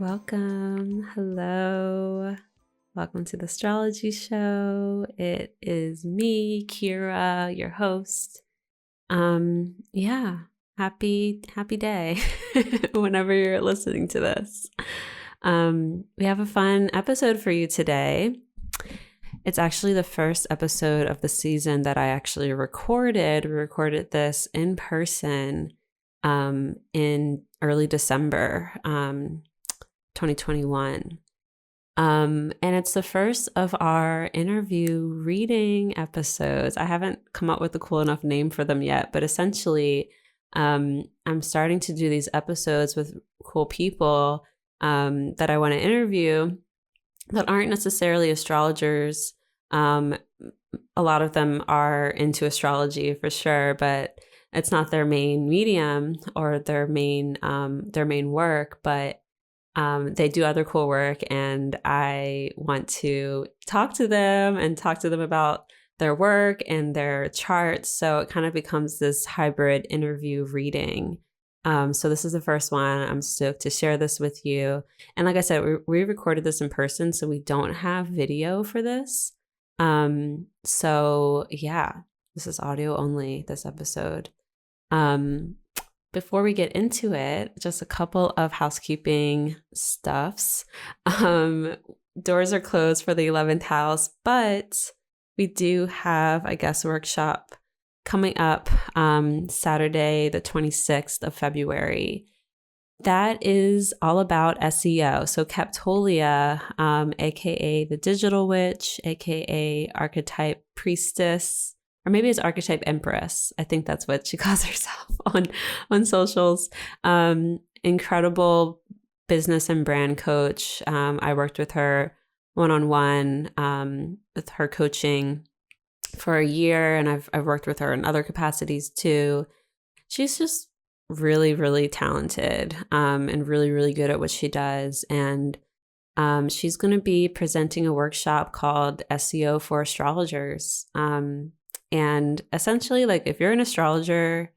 Welcome. Hello. Welcome to the Astrology Show. It is me, Kira, your host. Yeah, happy day whenever you're listening to this. We have a fun episode for you today. It's actually the first episode of the season that I actually recorded. We recorded this in person in early December 2021. And it's the first of our interview reading episodes. I haven't come up with a cool enough name for them yet, but essentially, I'm starting to do these episodes with cool people that I want to interview that aren't necessarily astrologers. A lot of them are into astrology for sure, but it's not their main medium or their main work, but they do other cool work, and I want to talk to them about their work and their charts. So it kind of becomes this hybrid interview reading. So this is the first one. I'm stoked to share this with you. And like I said, we recorded this in person, so we don't have video for this. So yeah, this is audio only, this episode. Before we get into it, just a couple of housekeeping stuffs. Doors are closed for the 11th house, but we do have a guest workshop coming up Saturday, the 26th of February. That is all about SEO. So Keptolia, aka the Digital Witch, aka Archetype Priestess, or maybe it's Archetype Empress. I think that's what she calls herself on socials. Incredible business and brand coach. I worked with her one-on-one with her coaching for a year, and I've worked with her in other capacities too. She's just really, really talented and really, really good at what she does. And she's going to be presenting a workshop called SEO for Astrologers. And essentially, like, if you're an astrologer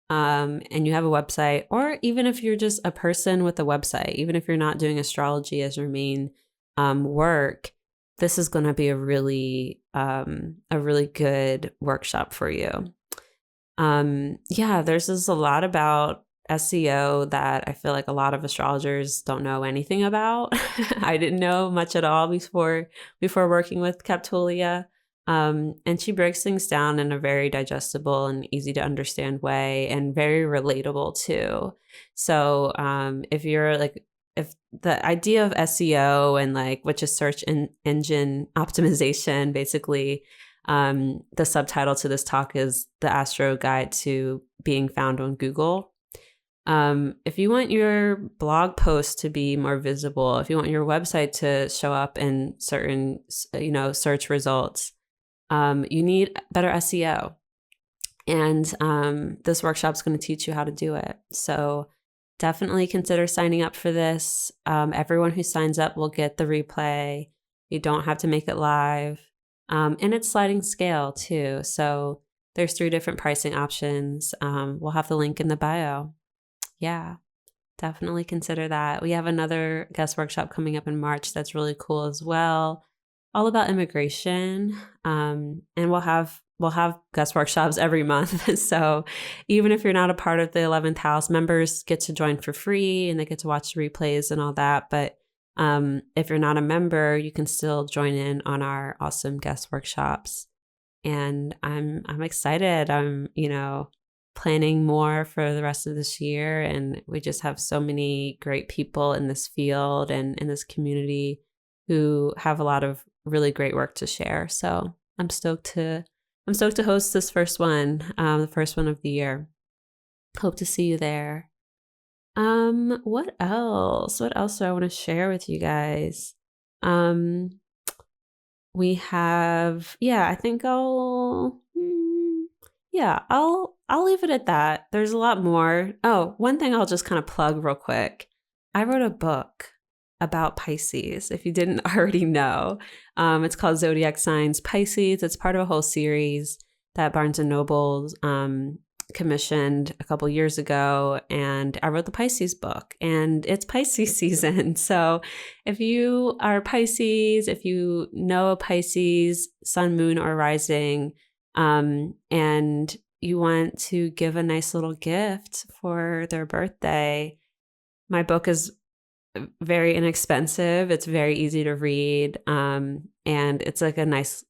and you have a website, or even if you're just a person with a website, even if you're not doing astrology as your main work, this is going to be a really good workshop for you. There's just a lot about SEO that I feel like a lot of astrologers don't know anything about. I didn't know much at all before working with Keptolia. And she breaks things down in a very digestible and easy to understand way, and very relatable too. So if the idea of SEO and which is search engine optimization, basically, the subtitle to this talk is The Astro Guide to Being Found on Google. If you want your blog post to be more visible, if you want your website to show up in certain, search results, you need better SEO. And this workshop is going to teach you how to do it. So definitely consider signing up for this. Everyone who signs up will get the replay. You don't have to make it live. And it's sliding scale too. So there's 3 different pricing options. We'll have the link in the bio. Yeah, definitely consider that. We have another guest workshop coming up in March that's really cool as well, all about immigration. And we'll have guest workshops every month. So even if you're not a part of the 11th house, members get to join for free and they get to watch the replays and all that. But if you're not a member, you can still join in on our awesome guest workshops. And I'm excited. I'm, planning more for the rest of this year. And we just have so many great people in this field and in this community who have a lot of really great work to share. So I'm stoked to host this first one, the first one of the year. Hope to see you there. What else? What else do I want to share with you guys? We have, I think I'll leave it at that. There's a lot more. Oh, one thing I'll just kind of plug real quick. I wrote a book about Pisces, if you didn't already know. It's called Zodiac Signs Pisces. It's part of a whole series that Barnes & Noble commissioned a couple years ago, and I wrote the Pisces book, and it's Pisces season. So if you are Pisces, if you know a Pisces, sun, moon, or rising, and you want to give a nice little gift for their birthday, my book is very inexpensive. It's very easy to read. And it's like a nice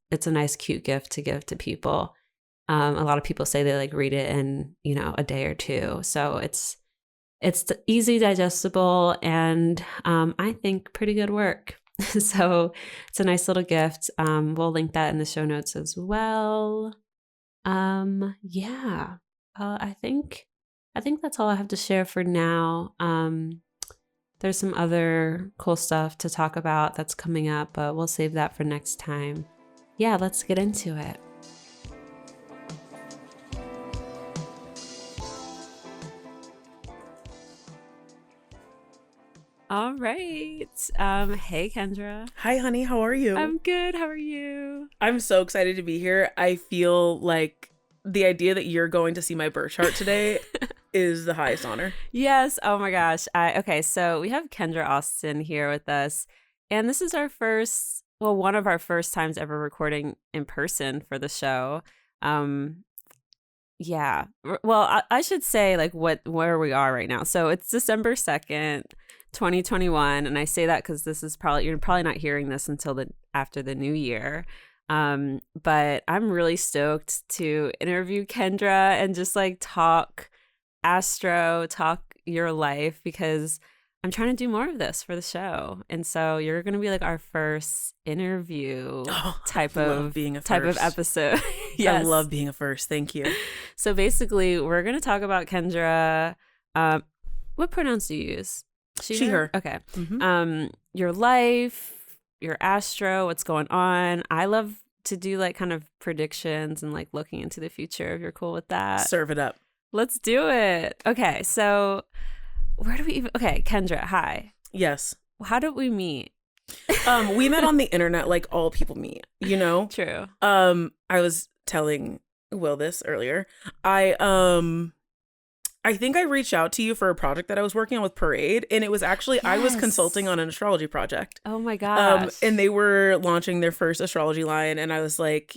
cute gift to give to people. A lot of people say they like read it in, a day or two. So it's easy, digestible, and I think pretty good work. So it's a nice little gift. We'll link that in the show notes as well. Yeah. I think that's all I have to share for now. There's some other cool stuff to talk about that's coming up, but we'll save that for next time. Yeah, let's get into it. All right. Hey, Kendra. Hi, honey. How are you? I'm good. How are you? I'm so excited to be here. I feel like the idea that you're going to see my birth chart today is the highest honor. Yes. Oh my gosh. Okay. So we have Kendra Austin here with us, and this is one of our first times ever recording in person for the show. Yeah. Well, I should say like where we are right now. So it's December 2nd, 2021, and I say that because you're probably not hearing this until after the new year. But I'm really stoked to interview Kendra and just like talk astro, talk your life, because I'm trying to do more of this for the show. And so you're going to be like our first interview type of episode. Yes. I love being a first. Thank you. So basically we're going to talk about Kendra. What pronouns do you use? She, her. Okay. Mm-hmm. Your life, your astro, what's going on. I love to do like kind of predictions and like looking into the future, if you're cool with that. Serve it up. Let's do it. Okay, so where do we even... Okay, Kendra, hi. Yes. How did we meet? We met on the internet like all people meet, True. I was telling Will this earlier. I think I reached out to you for a project that I was working on with Parade, and it was actually, yes. I was consulting on an astrology project. Oh my gosh. And they were launching their first astrology line, and I was like,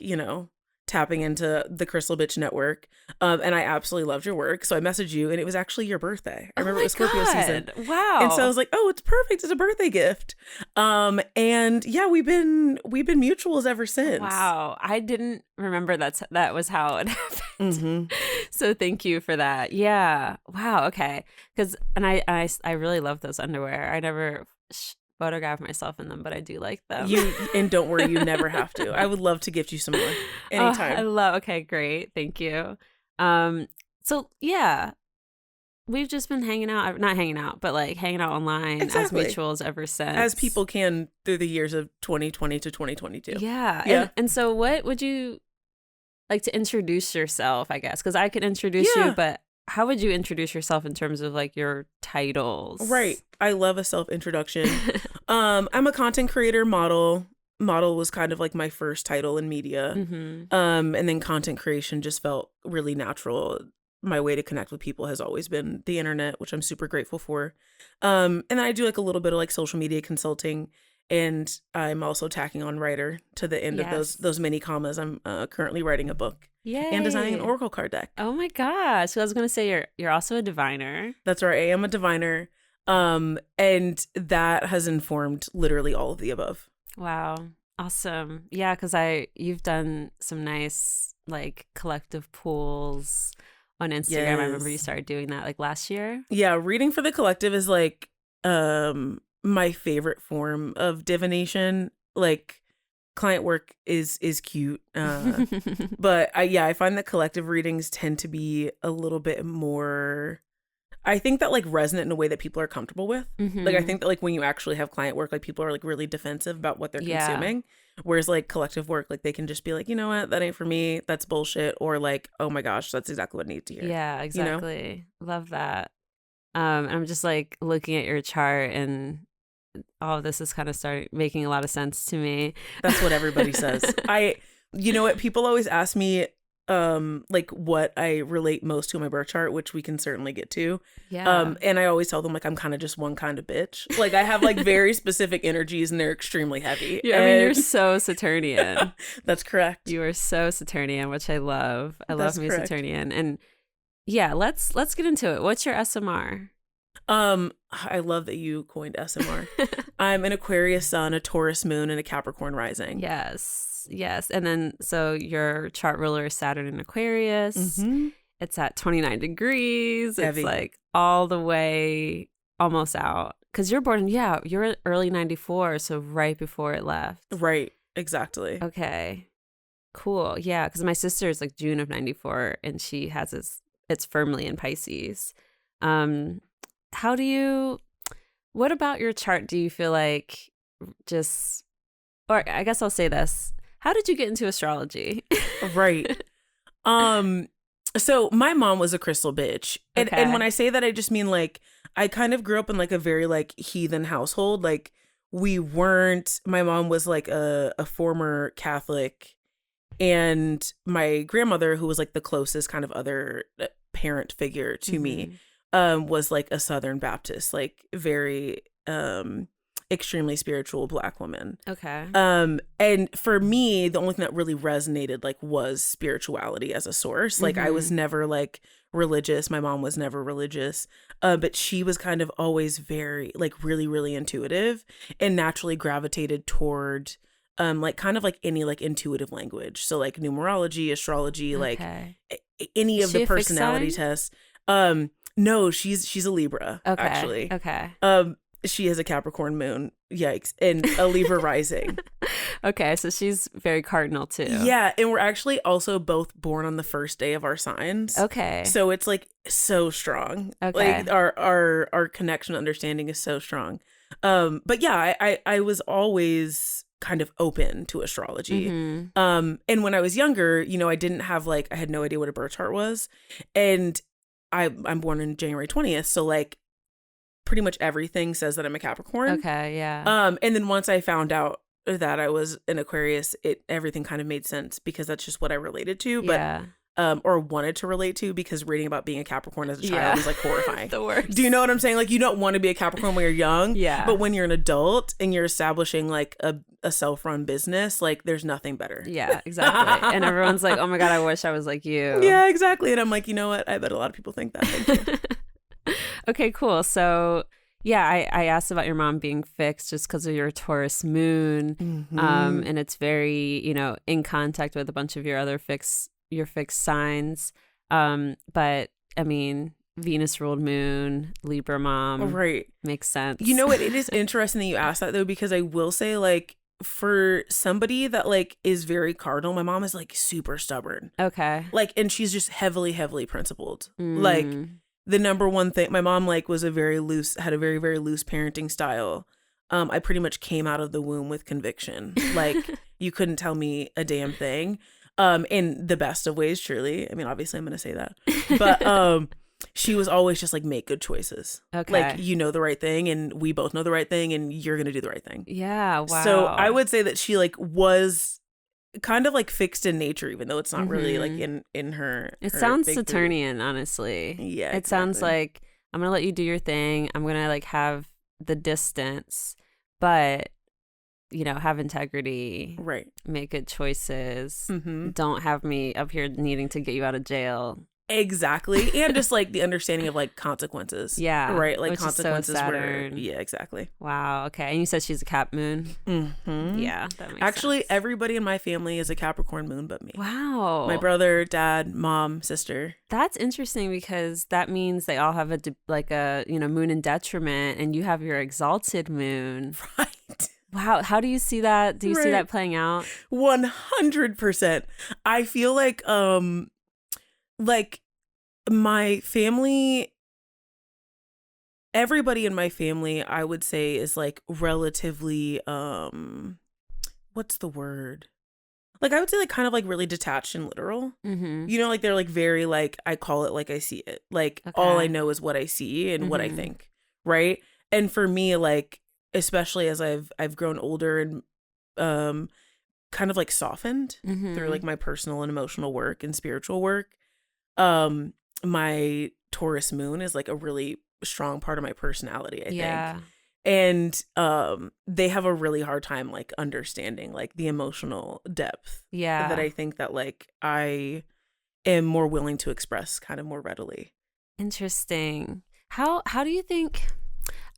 tapping into the Crystal Bitch network. And I absolutely loved your work. So I messaged you, and it was actually your birthday. I remember it was Scorpio season. Wow. And so I was like, oh, it's perfect. It's a birthday gift. And yeah, we've been mutuals ever since. Wow. I didn't remember that was how it happened. Mm-hmm. So thank you for that. Yeah. Wow. Okay. And I really love those underwear. I never photograph myself in them, but I do like them. And don't worry, you never have to. I would love to gift you some more anytime. Okay, great. Thank you. So yeah, we've just been not hanging out, but like hanging out online exactly. as mutuals ever since. As people can through the years of 2020 to 2022. Yeah. And so what would you like to introduce yourself, I guess? Because I could introduce you, but how would you introduce yourself in terms of like your titles? Right. I love a self-introduction. I'm a content creator, model. Model was kind of like my first title in media. Mm-hmm. And then content creation just felt really natural. My way to connect with people has always been the internet, which I'm super grateful for. And then I do like a little bit of like social media consulting. And I'm also tacking on writer to the end of those many commas. I'm currently writing a book. Yay. And designing an oracle card deck. Oh my gosh. So I was going to say you're also a diviner. That's right. I am a diviner. And that has informed literally all of the above. Wow. Awesome. Yeah, because you've done some nice like collective pools on Instagram. Yes. I remember you started doing that like last year. Yeah, reading for the collective is like my favorite form of divination. Like client work is cute. But I find that collective readings tend to be a little bit more, I think that like resonant in a way that people are comfortable with. Mm-hmm. Like I think that like when you actually have client work, like people are like really defensive about what they're consuming. Whereas like collective work, like they can just be like, you know what, that ain't for me. That's bullshit. Or like, oh my gosh, that's exactly what I need to hear. Yeah, exactly. Love that. And I'm just like looking at your chart, and all of this is kind of starting making a lot of sense to me. That's what everybody says. You know what? People always ask me, like what I relate most to in my birth chart, which we can certainly get to. Yeah. And I always tell them like I'm kind of just one kind of bitch. Like I have like very specific energies and they're extremely heavy. I mean, you're so Saturnian. That's correct. You are so Saturnian, which I love. I That's love me correct. Saturnian. And yeah, let's get into it. What's your SMR? I love that you coined SMR. I'm an Aquarius sun, a Taurus moon, and a Capricorn rising. Yes. And then so your chart ruler is Saturn in Aquarius. Mm-hmm. It's at 29 degrees. Heavy. It's like all the way almost out. Because you're born, you're early 94, so right before it left. Right. Exactly. Okay. Cool. Yeah, because my sister is like June of 94 and she has it's firmly in Pisces. What about your chart do you feel like or I guess I'll say this. How did you get into astrology? Right. So my mom was a crystal bitch. And when I say that, I just mean like, I kind of grew up in like a very like heathen household. Like my mom was like a former Catholic, and my grandmother, who was like the closest kind of other parent figure to me, was like a Southern Baptist, like very extremely spiritual Black woman. Okay. And for me, the only thing that really resonated like was spirituality as a source. Like I was never like religious. My mom was never religious. But she was kind of always very like really, really intuitive and naturally gravitated toward like kind of like any like intuitive language. So like numerology, astrology, like any of the personality tests. No, she's a Libra, actually. Okay. She has a Capricorn moon, yikes, and a Libra rising. Okay, so she's very cardinal too. Yeah, and we're actually also both born on the first day of our signs. Okay. So it's like so strong. Okay. Like our connection understanding is so strong. But yeah, I was always kind of open to astrology. And when I was younger, I didn't have I had no idea what a birth chart was. And I'm born on January 20th, so like pretty much everything says that I'm a Capricorn. Okay, yeah. And then once I found out that I was an Aquarius, everything kind of made sense because that's just what I related to, but or wanted to relate to, because reading about being a Capricorn as a child was like horrifying. The worst. Do you know what I'm saying? Like you don't want to be a Capricorn when you're young, but when you're an adult and you're establishing like a self-run business, like there's nothing better. Yeah, exactly. And everyone's like, oh my God, I wish I was like you. Yeah, exactly. And I'm like, you know what? I bet a lot of people think that. Thank you. Okay, cool. So yeah, I asked about your mom being fixed just because of your Taurus moon. And it's very, in contact with a bunch of your fixed signs. But I mean, Venus ruled moon, Libra mom. Right. Makes sense. You know what? It is interesting that you asked that though, because I will say like for somebody that like is very cardinal, my mom is like super stubborn. Okay. Like, and she's just heavily, heavily principled. Like the number one thing, my mom like had a very, very loose parenting style. I pretty much came out of the womb with conviction. Like you couldn't tell me a damn thing. In the best of ways, truly. I mean, obviously I'm going to say that, but, she was always just like, make good choices. Okay. Like, the right thing and we both know the right thing and you're going to do the right thing. Yeah. Wow. So I would say that she like was kind of like fixed in nature, even though it's not really like in her. It her sounds big Saturnian, honestly. Yeah. It sounds like I'm going to let you do your thing. I'm going to like have the distance, but have integrity, right? Make good choices. Don't have me up here needing to get you out of jail. Exactly. And just like the understanding of like consequences. Yeah. Right. Like which consequences is so were. Yeah, exactly. Wow. Okay. And you said she's a Cap moon. Yeah. That makes Actually, sense. Everybody in my family is a Capricorn moon but me. Wow. My brother, dad, mom, sister. That's interesting because that means they all have a moon in detriment, and you have your exalted moon. Right. Wow. How do you see that? Do you see that playing out? 100%. I feel like my family, everybody in my family, I would say is like relatively, what's the word? Like, I would say like kind of like really detached and literal. Like they're like very like, I call it like I see it. Like all I know is what I see and what I think. Right. And for me, like, especially as I've grown older and kind of like softened through like my personal and emotional work and spiritual work. My Taurus moon is like a really strong part of my personality, I think. And they have a really hard time like understanding like the emotional depth that I think that like I am more willing to express kind of more readily. Interesting. How do you think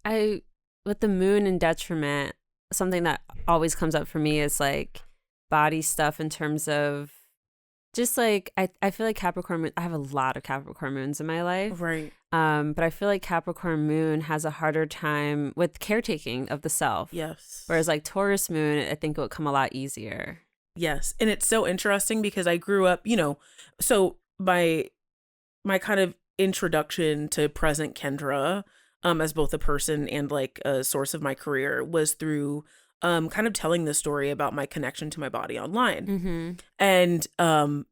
with the moon in detriment, something that always comes up for me is like body stuff in terms of just like I feel like Capricorn moon, I have a lot of Capricorn moons in my life. Right. But I feel like Capricorn moon has a harder time with caretaking of the self. Yes. Whereas like Taurus moon, I think it would come a lot easier. Yes. And it's so interesting because I grew up, you know, so my kind of introduction to present Kendra as both a person and like a source of my career was through kind of telling the story about my connection to my body online. And,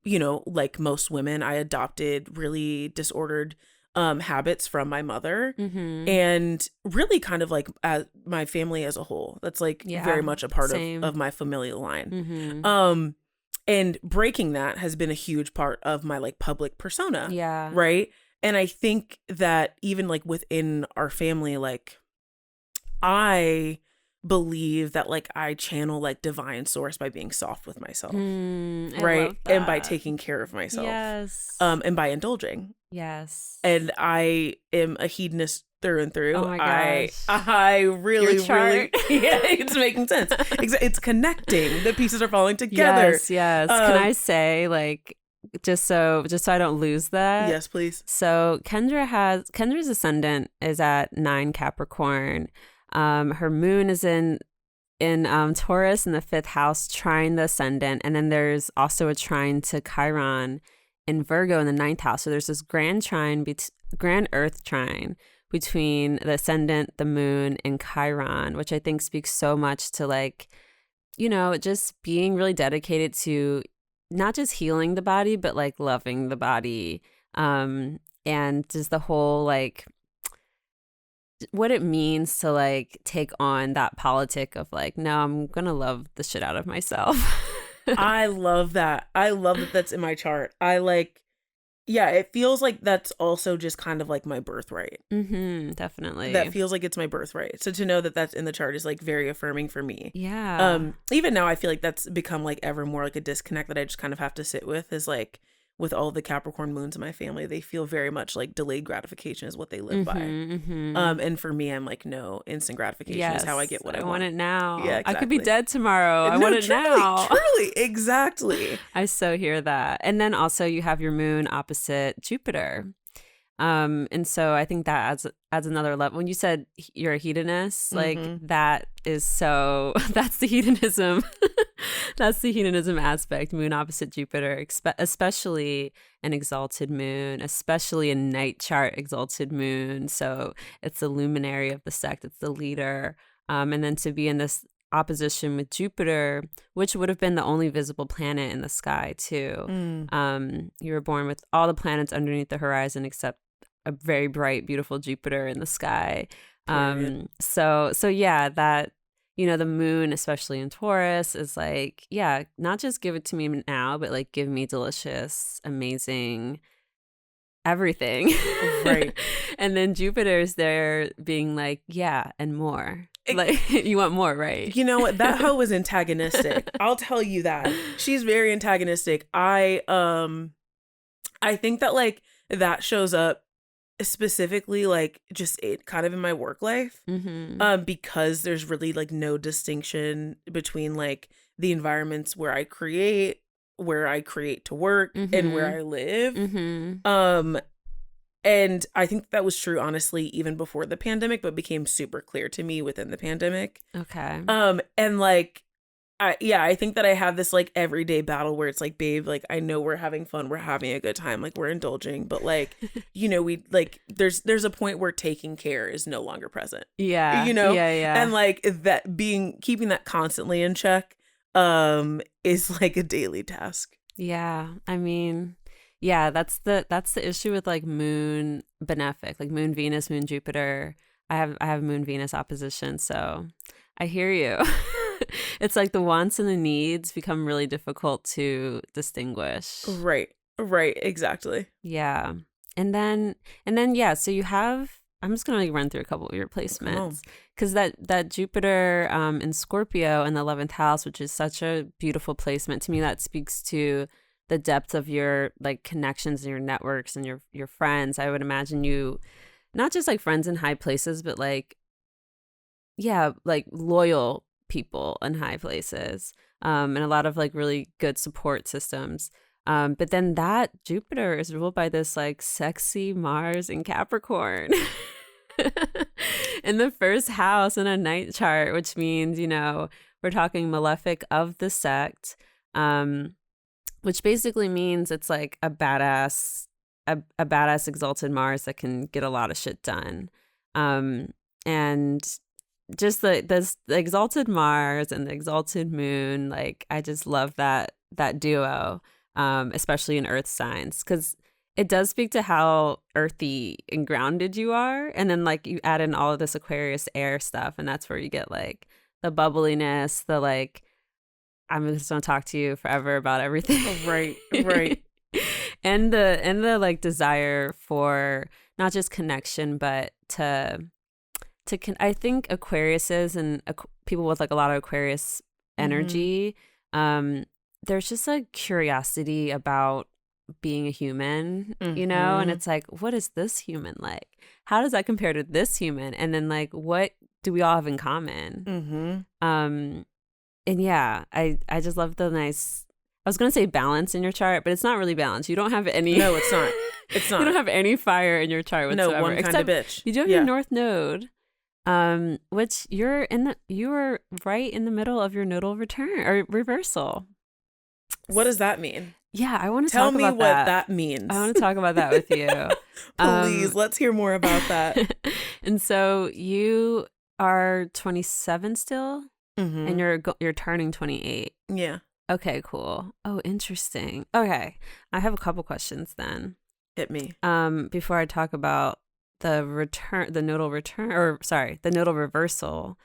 you know, like most women, I adopted really disordered habits from my mother and really kind of like my family as a whole. That's like very much a part of my familial line. And breaking that has been a huge part of my like public persona. Yeah. Right. And I think that even like within our family, like I believe that like I channel like divine source by being soft with myself. Right. And by taking care of myself. Yes. And by indulging. Yes. And I am a hedonist through and through. Oh my gosh. I really, yeah, it's making sense. It's connecting. The pieces are falling together. Yes. Can I say like just so I don't lose that? Yes, please. So Kendra's ascendant is at 9 Capricorn. Her moon is in Taurus in the 5th house, trine the ascendant, and then there's also a trine to Chiron in Virgo in the 9th house. So there's this grand Earth trine between the ascendant, the moon, and Chiron, which I think speaks so much to like, you know, just being really dedicated to not just healing the body, but like loving the body, and just the whole like what it means to like take on that politic of like, no, I'm gonna love the shit out of myself. I love that. I love that that's in my chart. It feels like that's also just kind of like my birthright. Definitely. That feels like it's my birthright. So to know that that's in the chart is like very affirming for me. Yeah. Even now I feel like that's become like ever more like a disconnect that I just kind of have to sit with, is like with all the Capricorn moons in my family, they feel very much like delayed gratification is what they live by. And for me, I'm like, no, instant gratification is how I get what I want. I want it now. Yeah, exactly. I could be dead tomorrow. I want it now. Truly, exactly. I so hear that. And then also you have your moon opposite Jupiter. And so I think that adds another level. When you said you're a hedonist, like that is so, that's the hedonism. That's the hedonism aspect. Moon opposite Jupiter, especially an exalted moon, especially a night chart exalted moon. So it's the luminary of the sect. It's the leader. And then to be in this opposition with Jupiter, which would have been the only visible planet in the sky too. You were born with all the planets underneath the horizon except a very bright, beautiful Jupiter in the sky. So yeah, that, you know, the moon, especially in Taurus, is like, yeah, not just give it to me now, but like give me delicious, amazing everything. Right. And then Jupiter's there being like, yeah, and more. Like, you want more, right? You know what? That hoe is antagonistic. I'll tell you that. She's very antagonistic. I think that like that shows up specifically like just kind of in my work life, because there's really like no distinction between like the environments where I create to work and where I live. And I think that was true, honestly, even before the pandemic, but became super clear to me within the pandemic. Okay. And like, I think that I have this like everyday battle where it's like, babe, like I know we're having fun, we're having a good time, like we're indulging, but like, you know, we like there's a point where taking care is no longer present. Yeah. You know? Yeah. And like that keeping that constantly in check is like a daily task. Yeah. I mean, yeah, that's the issue with like moon benefic, like moon Venus, moon Jupiter. I have moon Venus opposition, so I hear you. It's like the wants and the needs become really difficult to distinguish. Right, exactly. Yeah. And then yeah, so you have, I'm just gonna like run through a couple of your placements because that Jupiter in Scorpio in the 11th house, which is such a beautiful placement to me, that speaks to the depth of your like connections and your networks and your friends. I would imagine you not just like friends in high places, but like, yeah, like loyal people in high places, and a lot of like really good support systems. But then that Jupiter is ruled by this like sexy Mars in Capricorn in the first house in a night chart, which means, we're talking malefic of the sect, which basically means it's like a badass exalted Mars that can get a lot of shit done. And just the exalted Mars and the exalted moon, like I just love that duo, especially in earth signs, because it does speak to how earthy and grounded you are. And then like you add in all of this Aquarius air stuff, and that's where you get like the bubbliness, the like, I'm just gonna talk to you forever about everything. Right. and the like desire for not just connection, but I think Aquariuses and people with like a lot of Aquarius energy, there's just a curiosity about being a human, and it's like, what is this human like? How does that compare to this human? And then like, what do we all have in common? And yeah, I just love the nice, I was going to say balance in your chart, but it's not really balance. You don't have any. No, it's not. It's not. You don't have any fire in your chart whatsoever. No, one kind of bitch. You do have your North Node, which you are right in the middle of your nodal return or reversal. What does that mean? Yeah, I want to talk about that. Tell me what that means. I want to talk about that with you. Please, let's hear more about that. And so you are 27 still, and you're turning 28. Yeah. Okay, cool. Oh, interesting. Okay, I have a couple questions then. Hit me. Before I talk about the nodal reversal.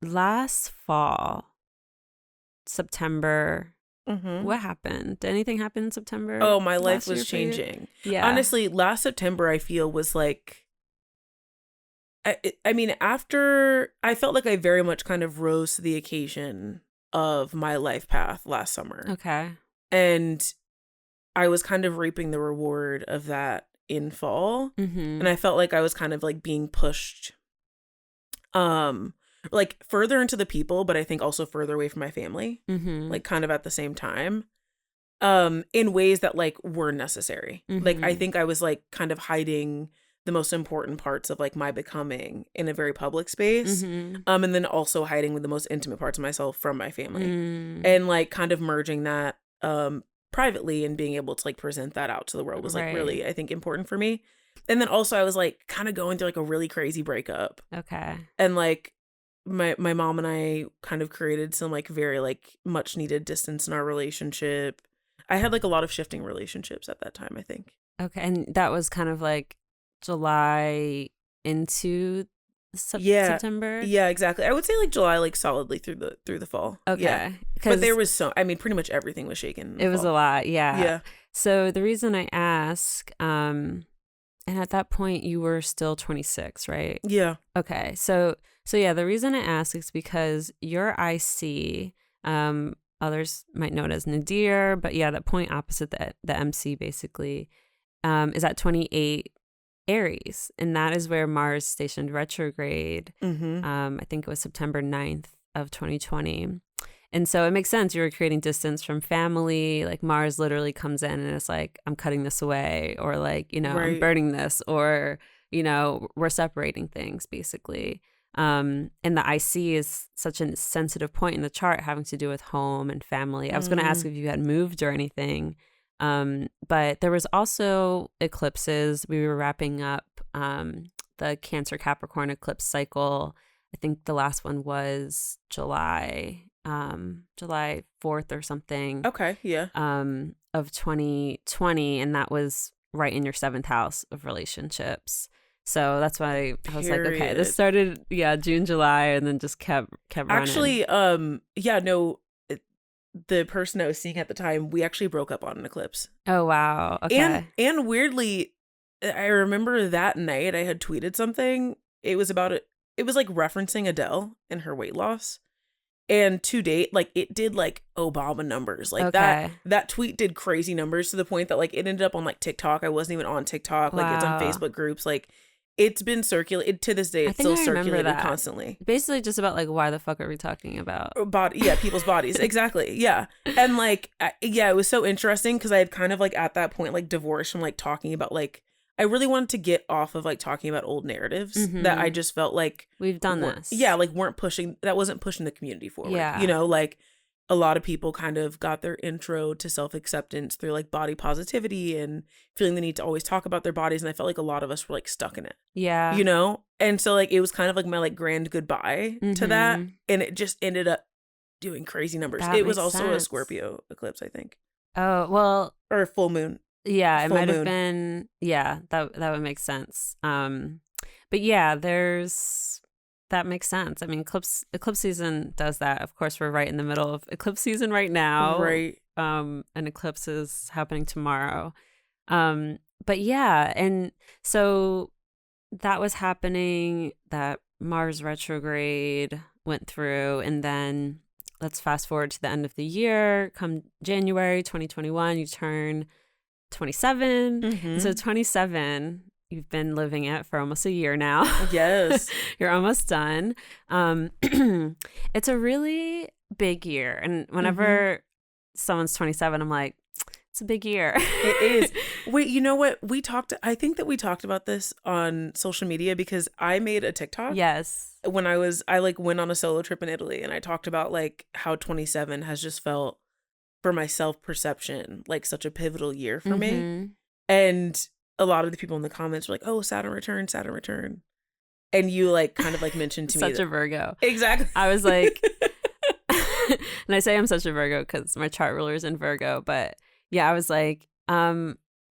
Last fall, September. What happened? Did anything happen in September? Oh, my life was changing. Yeah. Honestly, last September, I feel was like, I mean, after I felt like I very much kind of rose to the occasion of my life path last summer. Okay. And I was kind of reaping the reward of that in fall. And I felt like I was kind of like being pushed, like further into the people, but I think also further away from my family, like kind of at the same time, in ways that like were necessary. Like, I think I was like kind of hiding the most important parts of like my becoming in a very public space, and then also hiding with the most intimate parts of myself from my family, and like kind of merging that privately and being able to like present that out to the world was like really, I think, important for me. And then also I was like kind of going through like a really crazy breakup. Okay. And like my mom and I kind of created some like very like much needed distance in our relationship. I had like a lot of shifting relationships at that time, I think. Okay. And that was kind of like July into September? Yeah, exactly. I would say like July, like solidly through the fall. Okay. Yeah. But there was pretty much everything was shaken. It was a lot. Yeah. Yeah. So the reason I ask, and at that point you were still 26, right? Yeah. Okay. So yeah, the reason I ask is because your IC, others might know it as Nadir, but yeah, that point opposite the MC basically, is at 28 Aries, and that is where Mars stationed retrograde. I think it was September 9th of 2020. And so it makes sense. You were creating distance from family. Like Mars literally comes in and it's like, I'm cutting this away, or like, I'm burning this, or, we're separating things basically. And the IC is such a sensitive point in the chart, having to do with home and family. I was going to ask if you had moved or anything. But there was also eclipses. We were wrapping up the Cancer Capricorn eclipse cycle. I think the last one was July 4th or something. Okay, yeah. Of 2020, and that was right in your 7th house of relationships. So that's why I was like, okay, this Period. started June, July, and then just kept running. Actually, yeah, no, the person I was seeing at the time, we actually broke up on an eclipse. Oh wow. Okay. And weirdly, I remember that night I had tweeted something. It was about it. It was like referencing Adele and her weight loss. And to date, like it did like Obama numbers. Like Okay. that tweet did crazy numbers to the point that like it ended up on like TikTok. I wasn't even on TikTok. Like it's on Wow. Facebook groups. Like it's been circulated to this day. I It's think still I remember circulated that. constantly. Basically just about like, why the fuck are we talking about? People's bodies. Exactly. Yeah. And like, yeah, it was so interesting because I had kind of like at that point, like divorced from like talking about like, I really wanted to get off of like talking about old narratives that I just felt like we've done this. Yeah. Like wasn't pushing the community forward. Yeah. You know, like a lot of people kind of got their intro to self-acceptance through like body positivity and feeling the need to always talk about their bodies. And I felt like a lot of us were like stuck in it. Yeah. You know? And so like it was kind of like my like grand goodbye to that. And it just ended up doing crazy numbers. It was also a Scorpio eclipse, I think. Oh, well. Or a full moon. Yeah, it might have been. Yeah, that would make sense. But yeah, that makes sense. I mean, eclipse season does that. Of course, we're right in the middle of eclipse season right now. Right. An eclipse is happening tomorrow. But yeah, and so that was happening. That Mars retrograde went through, and then let's fast forward to the end of the year. Come January 2021, you turn 27. So 27, you've been living it for almost a year now. Yes. You're almost done. It's a really big year. And whenever someone's 27, I'm like, it's a big year. It is. Wait, you know what? I think that we talked about this on social media because I made a TikTok. Yes. When I like went on a solo trip in Italy and I talked about like how 27 has just felt for my self-perception like such a pivotal year for me. And a lot of the people in the comments were like, oh, Saturn return. And you like kind of like mentioned to me such a Virgo. Exactly. I was like, and I say I'm such a Virgo because my chart ruler is in Virgo, but yeah, I was like,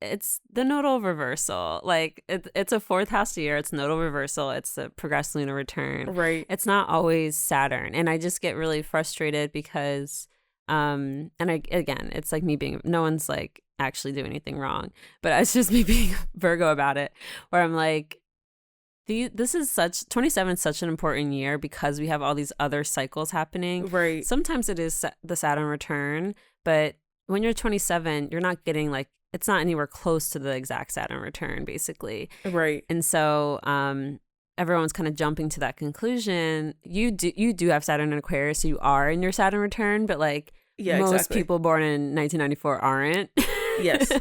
it's the nodal reversal. Like it's a fourth house year. It's nodal reversal. It's a progressed lunar return. Right. It's not always Saturn. And I just get really frustrated because and again, it's like me being, no one's like actually doing anything wrong, but it's just me being Virgo about it, where I'm like, this is 27 is such an important year because we have all these other cycles happening. Right. Sometimes it is the Saturn return, but when you're 27, you're not getting like, it's not anywhere close to the exact Saturn return, basically. Right. And so, everyone's kind of jumping to that conclusion. You do have Saturn in Aquarius, so you are in your Saturn return, but like most people born in 1994 aren't. Yes.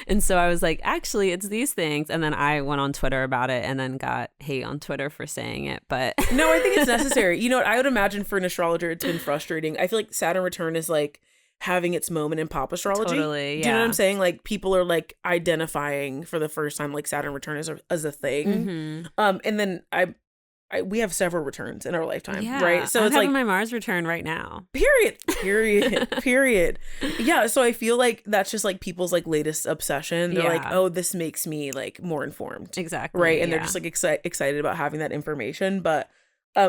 And so I was like, actually, it's these things. And then I went on Twitter about it and then got hate on Twitter for saying it. But no, I think it's necessary. You know what? I would imagine for an astrologer, it's been frustrating. I feel like Saturn return is like having its moment in pop astrology. Totally, yeah. Do you know what I'm saying? Like people are like identifying for the first time like Saturn return as a thing. And then we have several returns in our lifetime, right? So I'm it's having like my Mars return right now. Period. Yeah. So I feel like that's just like people's like latest obsession. They're like, oh, this makes me like more informed. Exactly. Right. And they're just like excited about having that information. But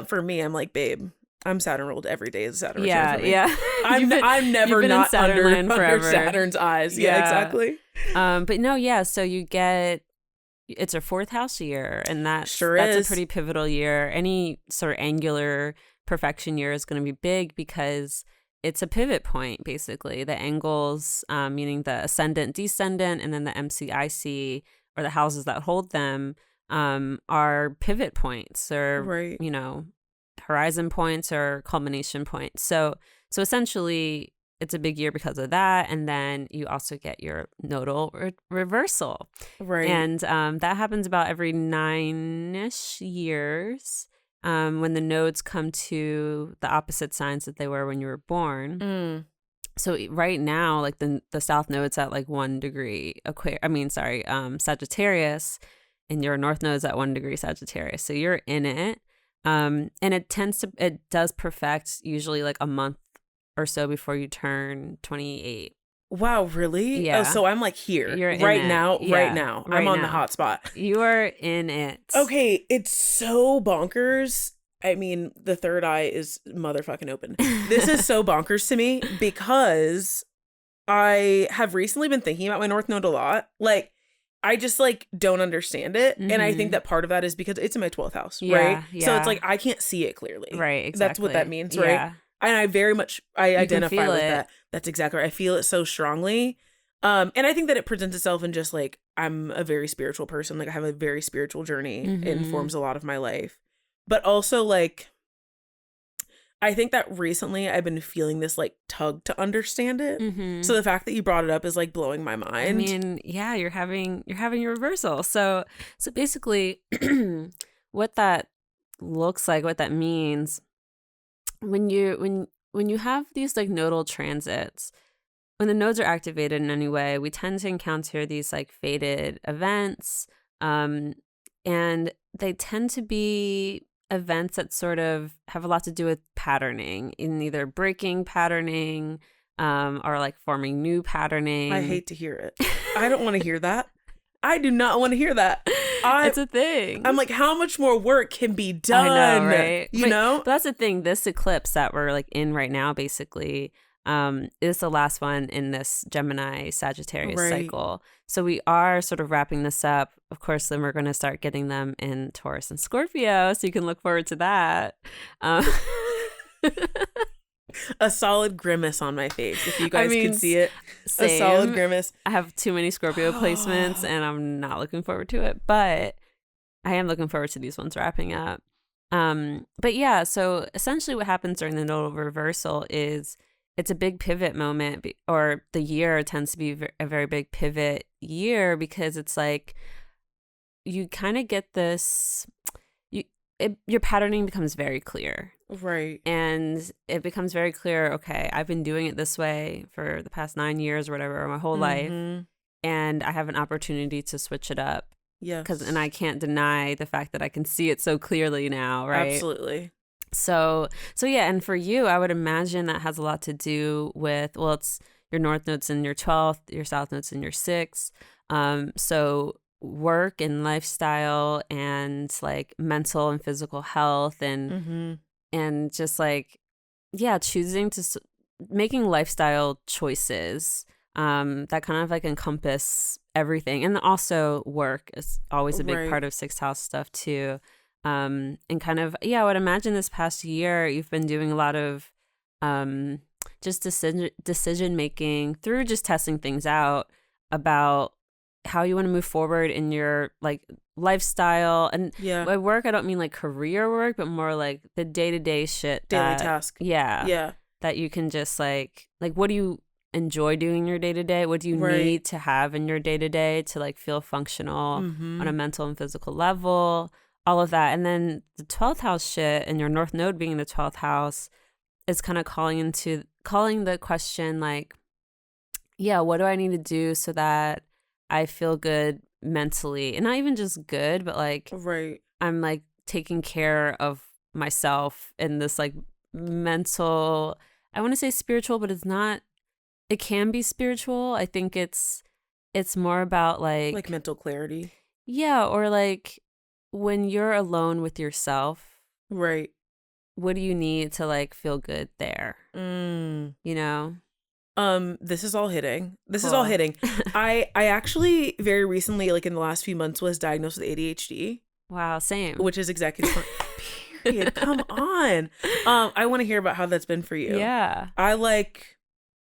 for me, I'm like, babe, I'm Saturn ruled every day is Saturn return for me. Yeah. I'm never not under forever. Saturn's eyes. Yeah, exactly. But no, yeah. So you get, it's a fourth house year, and that's a pretty pivotal year. Any sort of angular perfection year is going to be big because it's a pivot point, basically. The angles, meaning the ascendant, descendant, and then the MCIC, or the houses that hold them, are pivot points, or you know, horizon points or culmination points. So essentially, it's a big year because of that. And then you also get your nodal reversal. Right. And that happens about every 9-ish years when the nodes come to the opposite signs that they were when you were born. So right now, like the south node's at like 1 degree Sagittarius, and your north node's at 1 degree Sagittarius. So you're in it. And it does perfect usually like a month or so before you turn 28. Wow, really? Yeah. Oh, so I'm like here You're in right it. now. Yeah, Right now, right I'm on the now. hot spot. You are in it. Okay, it's so bonkers. I mean, the third eye is motherfucking open. This is so bonkers to me because I have recently been thinking about my North Node a lot. Like, I just like don't understand it. And I think Mhm. that part of that is because it's in my 12th house, Yeah, right? So it's yeah. like I can't see it clearly. Right, That's what that exactly. means, right? Yeah. And I very much I You can identify feel with it. that. That's exactly right. I feel it so strongly. And I think that it presents itself in just like I'm a very spiritual person. Like I have a very spiritual journey. It Mhm. informs a lot of my life. But also like I think that recently I've been feeling this like tug to understand it. Mhm. So the fact that you brought it up is like blowing my mind. I mean, yeah, you're having your reversal. So basically what that looks like, what that means when you have these like nodal transits, when the nodes are activated in any way, we tend to encounter these like fated events, um, and they tend to be events that sort of have a lot to do with patterning, in either breaking patterning, or like forming new patterning. I hate to hear it. I don't want to hear that. I do not want to hear that. It's a thing. I'm like, how much more work can be done? I know, right? You know? But that's the thing. This eclipse that we're like in right now, basically, is the last one in this Gemini Sagittarius Right. cycle. So we are sort of wrapping this up. Of course, then we're going to start getting them in Taurus and Scorpio. So you can look forward to that. A solid grimace on my face, if you guys mean, can see it. Same. A solid grimace. I have too many Scorpio placements and I'm not looking forward to it, but I am looking forward to these ones wrapping up. But yeah, so essentially what happens during the nodal reversal is it's a big pivot moment, or the year tends to be a very big pivot year, because it's like you kind of get this, your patterning becomes very clear. Right. And it becomes very clear, okay, I've been doing it this way for the past 9 years or whatever, or my whole life, and I have an opportunity to switch it up. Yeah. And I can't deny the fact that I can see it so clearly now, right? Absolutely. So yeah, and for you, I would imagine that has a lot to do with, well, it's your North Node's in your 12th, your South Node's in your 6th. So work and lifestyle and like mental and physical health and just like, yeah, making lifestyle choices that kind of like encompass everything. And also work is always a big part of 6th house stuff too. And kind of, yeah, I would imagine this past year you've been doing a lot of just decision making through just testing things out about how you want to move forward in your like lifestyle. And by work, I don't mean like career work, but more like the day-to-day shit, daily task. Yeah that you can just like what do you enjoy doing in your day-to-day? What do you need to have in your day-to-day to like feel functional on a mental and physical level, all of that. And then the 12th house shit and your North Node being in the 12th house is kind of calling the question like, yeah, what do I need to do so that I feel good mentally, and not even just good, but like I'm like taking care of myself in this like mental, I want to say spiritual, but it's not, it can be spiritual. I think it's more about like mental clarity. Yeah. Or like when you're alone with yourself, right? What do you need to like feel good there? You know? This is all hitting. I actually very recently, like in the last few months, was diagnosed with ADHD. Wow, same. Which is executive period. Come on. I want to hear about how that's been for you. Yeah.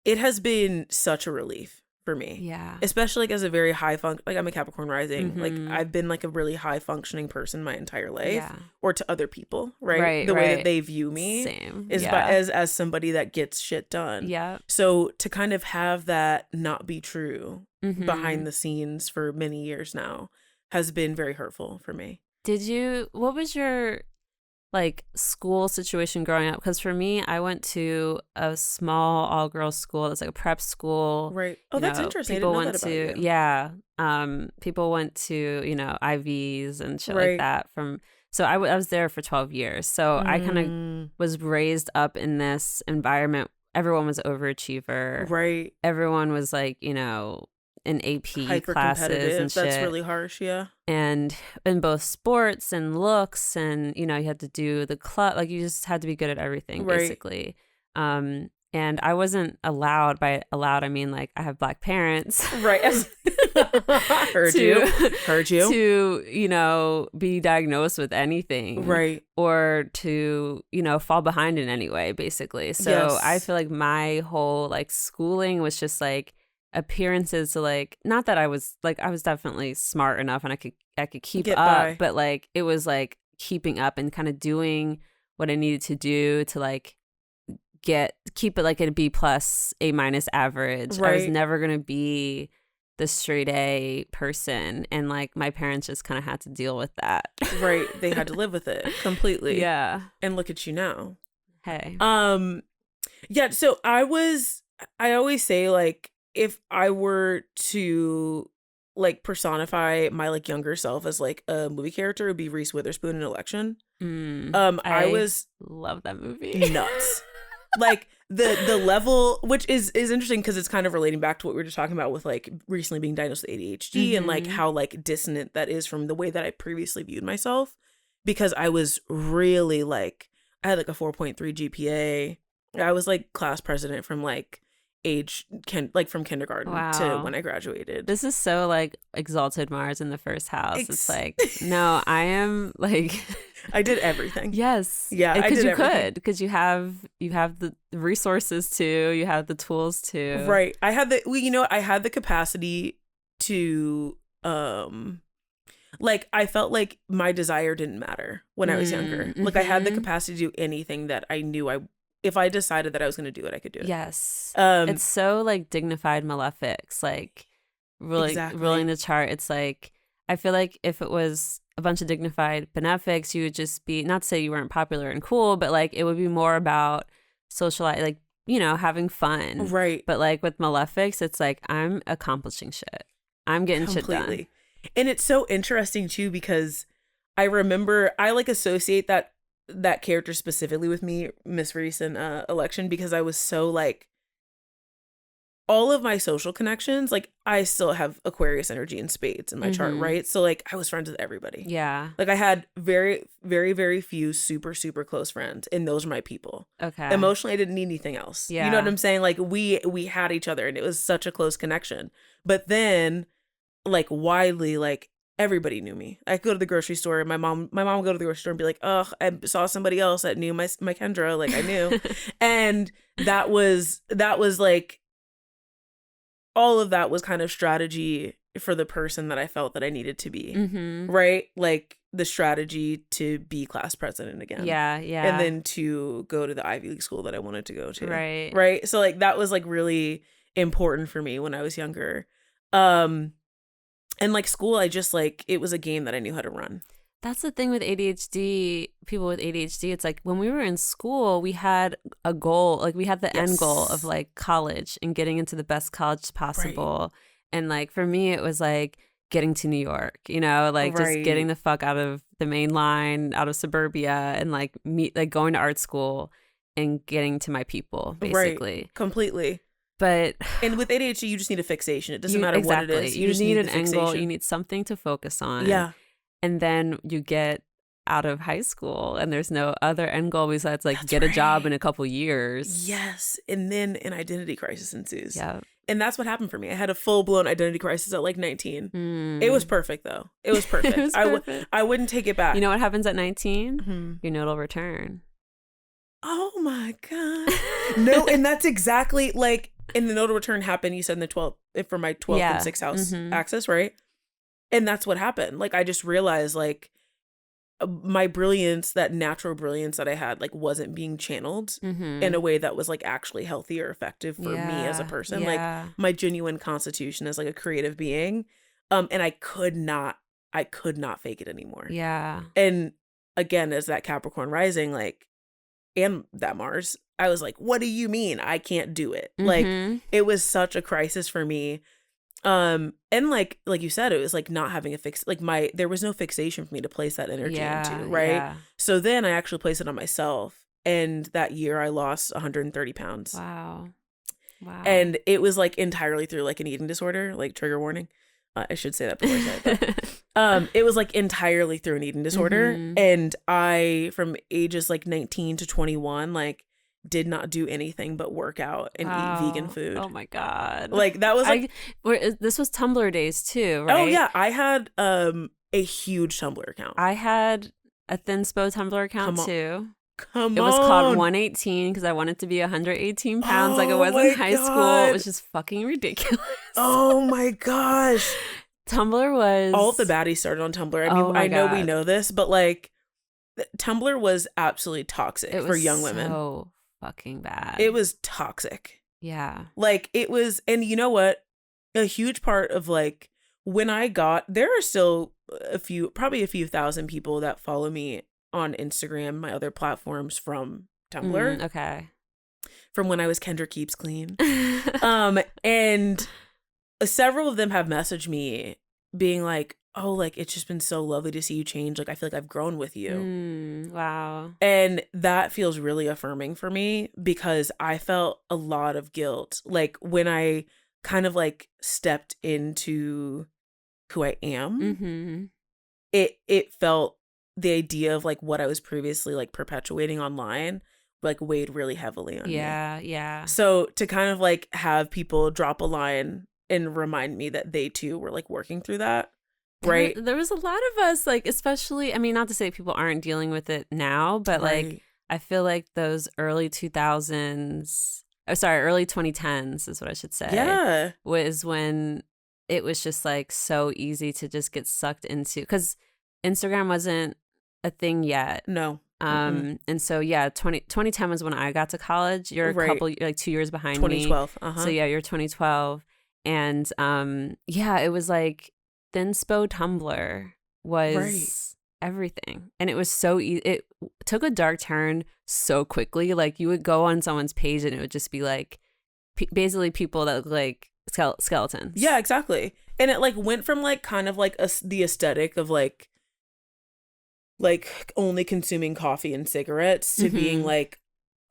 It has been such a relief for me. Yeah. Especially like as a very like I'm a Capricorn rising. Like I've been like a really high functioning person my entire life, or to other people, right? The way that they view me is as somebody that gets shit done. Yeah. So to kind of have that not be true behind the scenes for many years now has been very hurtful for me. What was your like school situation growing up? Because for me, I went to a small all-girls school. It's like a prep school. Right. Oh, that's interesting. People I didn't know went that about you. Yeah. People went to, IVs and shit like that so I was there for 12 years. So I kind of was raised up in this environment everyone was overachiever. Right. Everyone was like, you know, in AP Hyper classes competitive. and shit. That's really harsh. Yeah. And in both sports and looks, and you know, you had to do the club, like you just had to be good at everything, Right. basically. And I wasn't allowed, by allowed I mean like I have Black parents, Right. Heard you. to, you know, be diagnosed with anything, Right. or to, you know, fall behind in any way, basically. So Yes. I feel like my whole like schooling was just like appearances to like, not that I was definitely smart enough and I could keep Get up, by. but like it was like keeping up and kind of doing what I needed to do to like keep it like a B plus, A minus average. I was Right. never gonna be the straight A person, and like my parents just kind of had to deal with that. Right. They had to live with it completely. Yeah. And look at you now. Hey. Yeah, so I always say like if I were to like personify my like younger self as like a movie character, it would be Reese Witherspoon in Election. I was love that movie. nuts. Like the level, which is interesting because it's kind of relating back to what we were just talking about with like recently being diagnosed with ADHD and like how like dissonant that is from the way that I previously viewed myself, because I was really like, I had like a 4.3 GPA. I was like class president from like from kindergarten to when I graduated. This is so like Exalted Mars in the First House. It's like, no, I am like I did everything. Yes. Yeah, I because did you everything. could, because you have the resources to, you have the tools to. Right. I had I had the capacity to like I felt like my desire didn't matter when I was younger. Like I had the capacity to do anything that I knew if I decided that I was going to do it, I could do it. Yes. It's It's so like dignified malefics, like really Exactly. ruling the chart. It's like, I feel like if it was a bunch of dignified benefics, you would just be, not to say you weren't popular and cool, but like it would be more about socialize, like, you know, having fun. right. But like with malefics, it's like I'm accomplishing shit. I'm getting shit done. And it's so interesting too, because I remember I like associate that character specifically with me, Miss Reese in Election, because I was so like, all of my social connections, like I still have Aquarius energy and spades in my chart, right? So like I was friends with everybody. Yeah. Like I had very, very, very few super, super close friends, and those are my people. Okay. Emotionally, I didn't need anything else. Yeah. You know what I'm saying? Like we had each other, and it was such a close connection. But then, like widely, like everybody knew me. I could go to the grocery store, and my mom would go to the grocery store and be like, "Oh, I saw somebody else that knew my Kendra." Like I knew, and that was like, all of that was kind of strategy for the person that I felt that I needed to be, right? Like the strategy to be class president again. Yeah, yeah. And then to go to the Ivy League school that I wanted to go to. Right. Right. So like that was like really important for me when I was younger. And like school, I just like, it was a game that I knew how to run. That's the thing with ADHD, people with ADHD. It's like when we were in school, we had a goal, like we had the end goal of like college and getting into the best college possible. Right. And like for me, it was like getting to New York, you know, like just getting the fuck out of the main line, out of suburbia, and like going to art school and getting to my people, basically. Right. Completely. But and with ADHD, you just need a fixation. It doesn't matter what it is. You just need an end goal. You need something to focus on. Yeah. And then you get out of high school and there's no other end goal besides like get a job in a couple years. Yes. And then an identity crisis ensues. Yeah. And that's what happened for me. I had a full-blown identity crisis at like 19. It was perfect though. It was perfect. It was perfect. I wouldn't take it back. You know what happens at 19? Your nodal return. Oh my God. No, and that's exactly like, and the nodal return happened, you said in the 12th, for my 12th and 6th house axis, right? And that's what happened. Like, I just realized like my brilliance, that natural brilliance that I had, like wasn't being channeled in a way that was like actually healthy or effective for me as a person. Like my genuine constitution as like a creative being. And I could not fake it anymore. Yeah. And again, as that Capricorn rising, like, and that Mars, I was like, what do you mean I can't do it? Like, it was such a crisis for me. And like you said, it was like not having a fix, like there was no fixation for me to place that energy into, right? Yeah. So then I actually placed it on myself, and that year I lost 130 pounds. Wow. And it was like entirely through like an eating disorder, like trigger warning. I should say that before I say it. But, it was like entirely through an eating disorder. Mhm. And I, from ages like 19 to 21, like did not do anything but work out and eat vegan food. Oh my God. Like that was like, this was Tumblr days too, right? oh yeah. I had a huge Tumblr account. I had a Thinspo Tumblr account too. Come on. It was called 118 because I wanted to be 118 pounds like it was in high school. It was just fucking ridiculous. Oh my gosh. Tumblr was... all of the baddies started on Tumblr. I mean, I know we know this, but like Tumblr was absolutely toxic for young women. So fucking bad. It was toxic. Yeah. Like it was, and you know what? A huge part of like when there are still probably a few thousand people that follow me on Instagram, my other platforms from Tumblr. Okay. From when I was Kendra Keeps Clean. And several of them have messaged me being like, oh, like it's just been so lovely to see you change. Like I feel like I've grown with you. Wow. And that feels really affirming for me because I felt a lot of guilt. Like when I kind of like stepped into who I am, it felt the idea of like what I was previously like perpetuating online like weighed really heavily on me. Yeah. So to kind of like have people drop a line and remind me that they too were like working through that. Right. There was a lot of us, like, especially, I mean, not to say people aren't dealing with it now, but like, I feel like those early 2000s, early 2010s is what I should say. Yeah. Was when it was just like so easy to just get sucked into, because Instagram wasn't a thing yet. No. And so, yeah, 2010 was when I got to college. You're a couple, like 2 years behind 2012. me. So, yeah, you're 2012. And yeah, it was like Thinspo Tumblr was everything. And it was so easy. It took a dark turn so quickly. Like you would go on someone's page and it would just be like basically people that look like skeletons. Yeah, exactly. And it like went from like kind of like the aesthetic of like only consuming coffee and cigarettes to being like,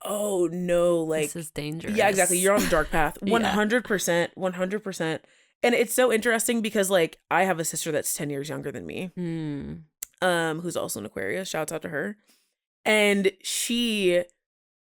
oh no, like this is dangerous. Yeah, exactly. You're on a dark path. 100%. And it's so interesting because like I have a sister that's 10 years younger than me. Who's also an Aquarius. Shouts out to her. And she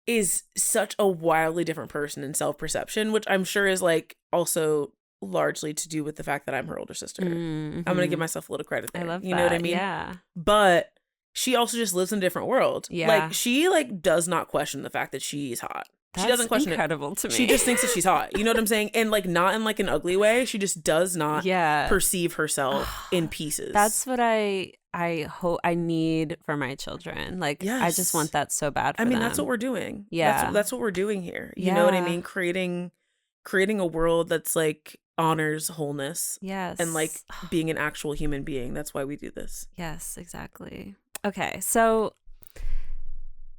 is such a wildly different person in self-perception, which I'm sure is like also largely to do with the fact that I'm her older sister. I'm gonna give myself a little credit there. I love that. You know what I mean? Yeah. But she also just lives in a different world. Yeah. Like she like does not question the fact that she's hot. That's she doesn't question incredible to me. She just thinks that she's hot. You know what I'm saying? And like not in like an ugly way. She just does not perceive herself in pieces. That's what I hope I need for my children. Like I just want that so bad for them. that's what we're doing. Yeah. That's what we're doing here. You know what I mean? Creating a world that's like honors wholeness. Yes. And like being an actual human being. That's why we do this. Yes, exactly. Okay. So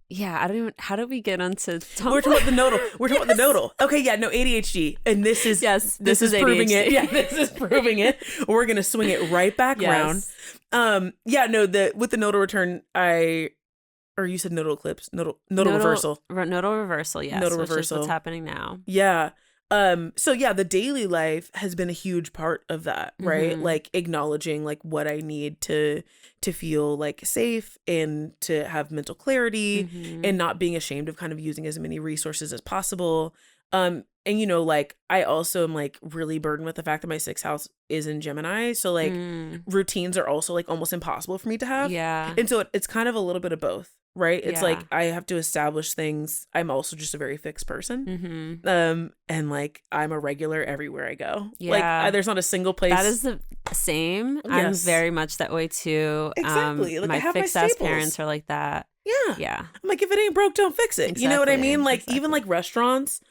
yeah, I don't even. How did we get onto Tumblr? We're talking about the nodal. We're talking about the nodal. Okay, yeah, no, ADHD, and this is this is proving ADHD. it. Yeah, this is proving it. We're gonna swing it right back around. Yeah, no, with the nodal return, or you said nodal eclipse, nodal reversal, nodal reversal. Yes, nodal reversal. reversal. What's happening now? Yeah. So yeah, the daily life has been a huge part of that, right? Like acknowledging like what I need to feel like safe and to have mental clarity and not being ashamed of kind of using as many resources as possible. And you know, like I also am like really burdened with the fact that my 6th house is in Gemini. So like routines are also like almost impossible for me to have. Yeah. And so it's kind of a little bit of both. Right. It's like I have to establish things. I'm also just a very fixed person. And like I'm a regular everywhere I go. Yeah. Like there's not a single place. That is the same. Yes. I'm very much that way too. Exactly. Like my I have fixed my ass staples. parents are like that. Yeah. Yeah. I'm like, if it ain't broke, don't fix it. Exactly. You know what I mean? Like even like restaurants,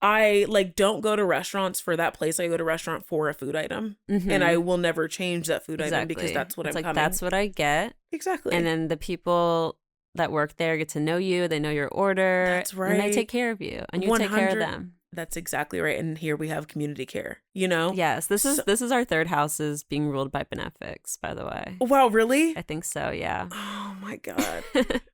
I like don't go to restaurants for that place. I go to restaurant for a food item, and I will never change that food item because that's what I'm like, coming. That's what I get. Exactly. And then the people that work there get to know you. They know your order. That's right. And they take care of you, and you take care of them. That's exactly right. And here we have community care. You know. Yes. This is our 3rd house is being ruled by benefics. By the way. Wow. Really? I think so. Yeah. Oh my God.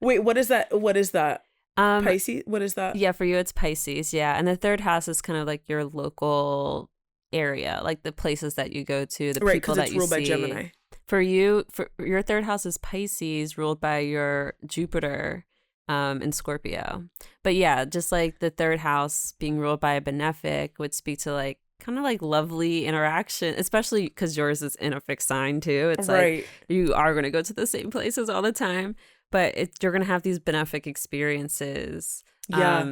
Wait. What is that? What is that? Pisces? What is that? Yeah, for you it's Pisces, yeah. And the third house is kind of like your local area, like the places that you go to, the Right, people because that it's you ruled by see. Gemini. For you, for your third house is Pisces, ruled by your Jupiter in Scorpio. But yeah, just like the third house being ruled by a benefic would speak to like kind of like lovely interaction, especially because yours is in a fixed sign too. It's like Right. you are going to go to the same places all the time, but you're going to have these benefic experiences. Yeah.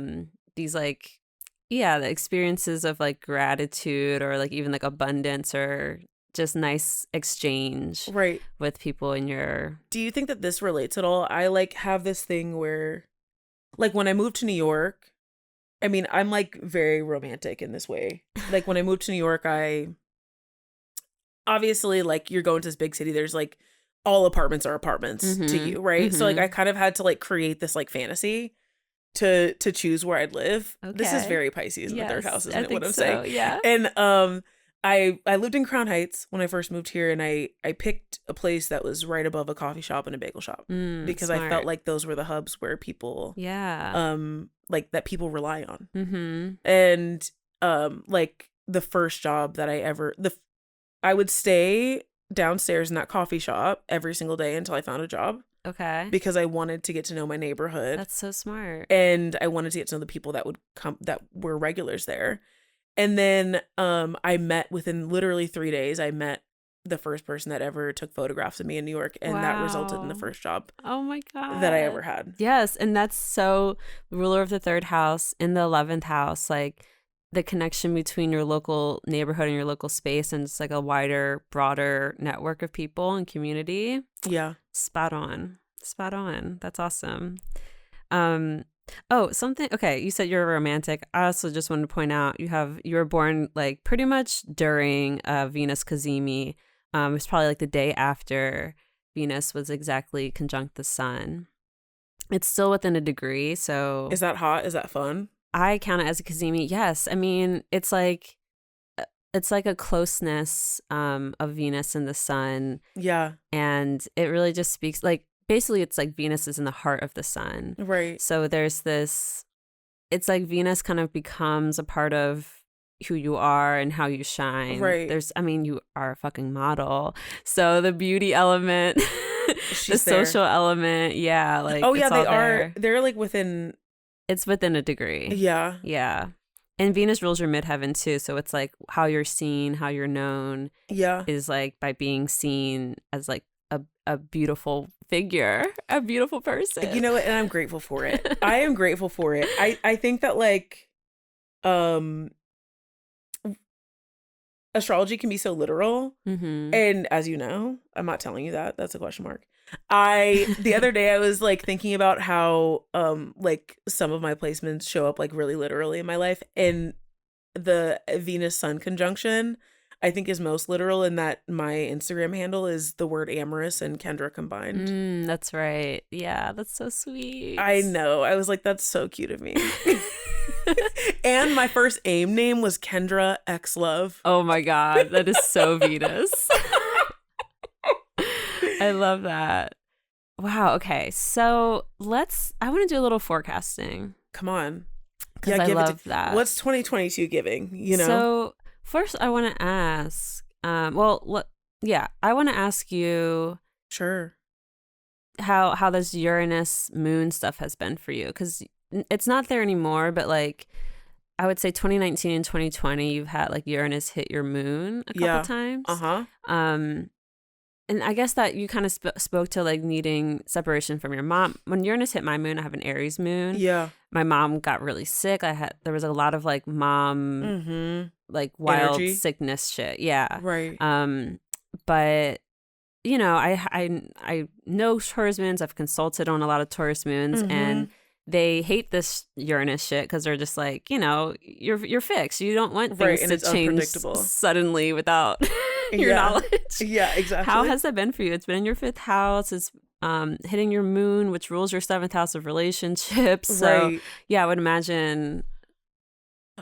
These like, yeah, the experiences of like gratitude or like even like abundance or just nice exchange Right. with people in your. Do you think that this relates at all? I like have this thing where, like, when I moved to New York, I mean, I'm like very romantic in this way. Like, when I moved to New York, I obviously, like, you're going to this big city, there's like all apartments are apartments to Mhm, you, right? So like mhm. I kind of had to like create this like fantasy to choose where I'd live. This is Okay. very Pisces in the third Yes, house, isn't I it? What think I'm so. saying. Yeah. And I lived in Crown Heights when I first moved here, and I picked a place that was right above a coffee shop and a bagel shop because I felt Smart. like those were the hubs where people Yeah. like that people rely on. Mhm. And like the first job that I would stay downstairs in that coffee shop every single day until I found a job Okay. because I wanted to get to know my neighborhood. That's so smart. And I wanted to get to know the people that would come that were regulars there. And then I met within literally 3 days, I met the first person that ever took photographs of me in New York, and that resulted in the Wow. first job Oh my God. that I ever had. Yes, and that's so ruler of the third house in the 11th house, like the connection between your local neighborhood and your local space and just like a wider, broader network of people and community. Yeah. Spot on. Spot on. That's awesome. Oh, something. Okay, you said you're a romantic. I also just wanted to point out you were born like pretty much during Venus Cazimi. It's probably like the day after Venus was exactly conjunct the sun. It's still within a degree, so Is that hot? Is that fun? I count it as a Cazimi. Yes, I mean it's like a closeness of Venus and the sun, Yeah. and it really just speaks like basically it's like Venus is in the heart of the sun. Right. So there's this, it's like Venus kind of becomes a part of who you are and how you shine. Right. I mean, you are a fucking model. So the beauty element, the She's there. social element, yeah. Like, Oh yeah, it's they all there. they're like within. It's within a degree. Yeah. Yeah. And Venus rules your midheaven too. So it's like how you're seen, how you're known Yeah. is like by being seen as like a beautiful figure, a beautiful person. You know what? And I'm grateful for it. I am grateful for it. I think that like astrology can be so literal. Mm-hmm. And as you know, I'm not telling you that. That's a question mark. The other day I was like thinking about how like some of my placements show up like really literally in my life, and the Venus Sun conjunction I think is most literal in that my Instagram handle is the word amorous and Kendra combined. That's right. Yeah, that's so sweet. I know. I was like, that's so cute of me. And my first AIM name was Kendra X Love. Oh my God, that is so Venus. I love that. Wow. Okay, so I want to do a little forecasting. Come on. Because I love that. What's 2022 giving? You know? So first I want to ask, I want to ask you Sure. how this Uranus moon stuff has been for you, because it's not there anymore, but like I would say 2019 and 2020 you've had like Uranus hit your moon a couple times. And I guess that you kind of spoke to like needing separation from your mom. When Uranus hit my moon, I have an Aries moon. Yeah. My mom got really sick. There was a lot of like mom like wild energy. Sickness shit. Yeah. Right. But you know, I know Taurus moons. I've consulted on a lot of Taurus moons, and they hate this Uranus shit because they're just like, you know, you're fixed. You don't want things to change suddenly without your knowledge. Yeah, exactly. How has that been for you? It's been in your 5th house. It's hitting your moon, which rules your 7th house of relationships. So yeah, I would imagine.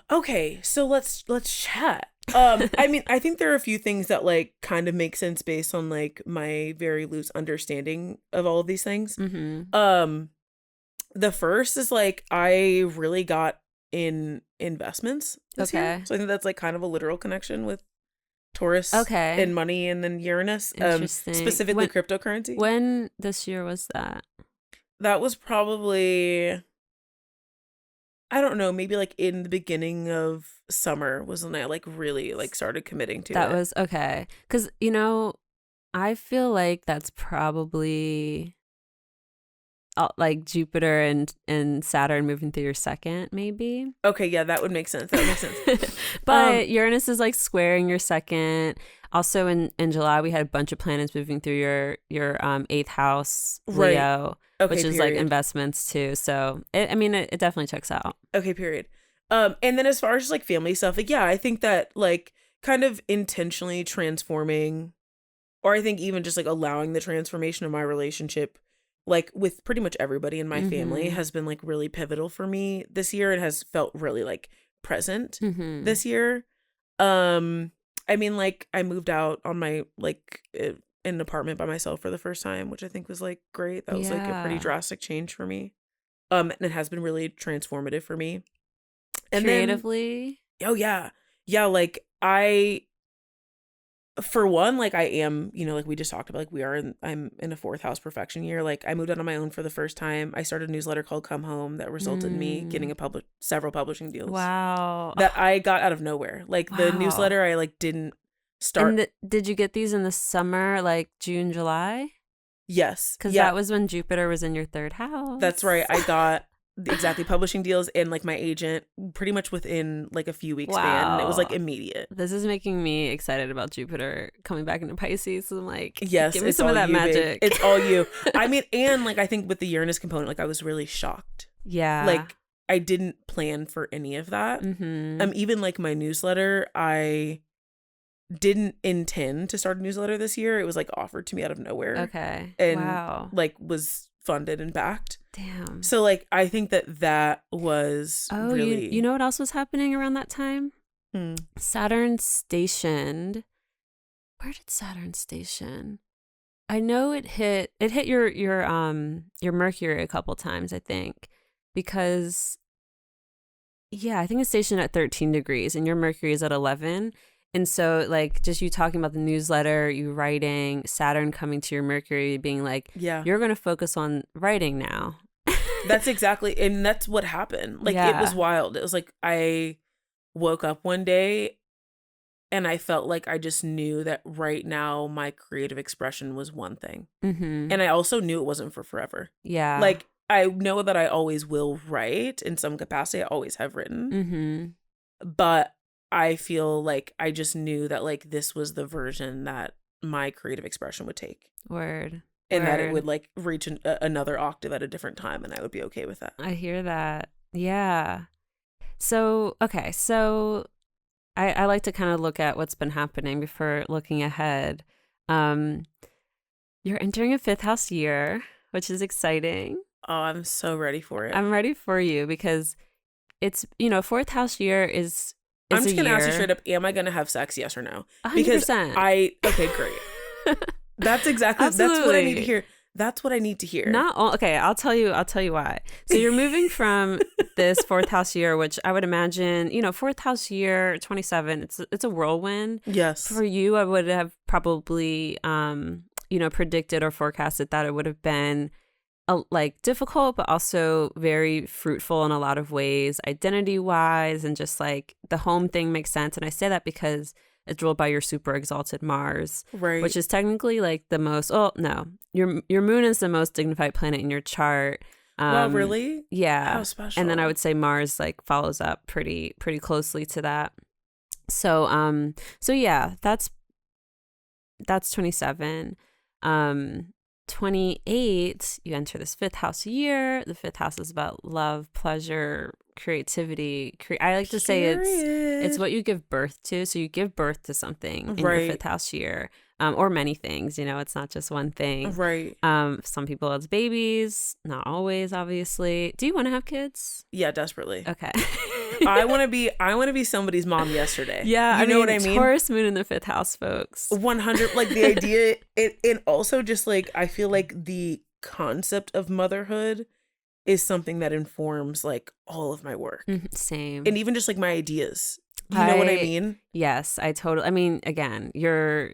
Okay, so let's chat. I mean, I think there are a few things that like kind of make sense based on like my very loose understanding of all of these things. The first is like I really got in investments this year. So I think that's like kind of a literal connection with Taurus and money, and then Uranus. Interesting. Specifically cryptocurrency. When this year was that? That was probably, I don't know, maybe like in the beginning of summer was when I like really like started committing to it. That was okay. Because, you know, I feel like that's probably like Jupiter and Saturn moving through your second, maybe. Okay, yeah, that would make sense. That would make sense. But Uranus is like squaring your second. Also in July, we had a bunch of planets moving through your 8th house, Leo, okay, which is period. like investments too. So, it definitely checks out. Okay, period. And then as far as like family stuff, like, yeah, I think that like kind of intentionally transforming, or I think even just like allowing the transformation of my relationship, like with pretty much everybody in my family, has been like really pivotal for me this year. It has felt really like present this year. I mean, like I moved out on my like in an apartment by myself for the first time, which I think was like great. That was like a pretty drastic change for me. And it has been really transformative for me. And creatively? Then, oh yeah. Yeah, like for one, like I am, you know, like we just talked about, like I'm in a 4th house perfection year. Like I moved out on my own for the first time. I started a newsletter called Come Home that resulted in me getting several publishing deals. Wow. That I got out of nowhere. Like the newsletter, I like didn't start. And did you get these in the summer, like June, July? Yes. Because that was when Jupiter was in your 3rd house. That's right. I got exactly publishing deals and like my agent pretty much within like a few weeks span. And it was like immediate. This is making me excited about Jupiter coming back into Pisces. So I'm like, yes, give me some of that magic. It's all you. I mean, and like I think with the Uranus component, like I was really shocked. Yeah. Like I didn't plan for any of that. Even like my newsletter, I didn't intend to start a newsletter this year. It was like offered to me out of nowhere. Okay. And like was funded and backed. Damn. So like I think that was really... you know what else was happening around that time? Saturn stationed. Where did Saturn station? I know it hit your Mercury a couple times, I think, because I think it's stationed at 13 degrees and your Mercury is at 11. And so, like, just you talking about the newsletter, you writing, Saturn coming to your Mercury, being like, you're going to focus on writing now. That's exactly, and that's what happened. Like, it was wild. It was like, I woke up one day and I felt like I just knew that right now my creative expression was one thing. And I also knew it wasn't for forever. Yeah. Like, I know that I always will write in some capacity. I always have written. But I feel like I just knew that like this was the version that my creative expression would take. Word. And that it would like reach another octave at a different time, and I would be okay with that. I hear that. Yeah. So, okay. So I like to kind of look at what's been happening before looking ahead. You're entering a 5th house year, which is exciting. Oh, I'm so ready for it. I'm ready for you because it's, 4th house year is I'm just going to ask you straight up, am I going to have sex, yes or no? 100%. Because okay, great. That's exactly, that's what I need to hear. That's what I need to hear. Okay, I'll tell you why. So you're moving from this 4th house year, which I would imagine, 4th house year, 27, it's a whirlwind. Yes. For you, I would have probably, predicted or forecasted that it would have been like difficult, but also very fruitful in a lot of ways, identity wise, and just like the home thing makes sense. And I say that because it's ruled by your super exalted Mars, right? Which is technically like the most. Oh no, your moon is the most dignified planet in your chart. Well, really? Yeah. How special. And then I would say Mars like follows up pretty closely to that. So yeah, that's 27. 28, you enter this 5th house year. The 5th house is about love, pleasure, creativity. I like to say it's what you give birth to. So you give birth to something in your 5th house year, or many things. It's not just one thing. Right. Some people it's babies, not always, obviously. Do you want to have kids? Yeah, desperately. Okay. I want to be somebody's mom yesterday. Yeah, you know what I mean? Taurus moon in the 5th house, folks. 100. Like the idea, and also just like I feel like the concept of motherhood is something that informs like all of my work. Same. And even just like my ideas. You know what I mean? Yes, I mean, again, your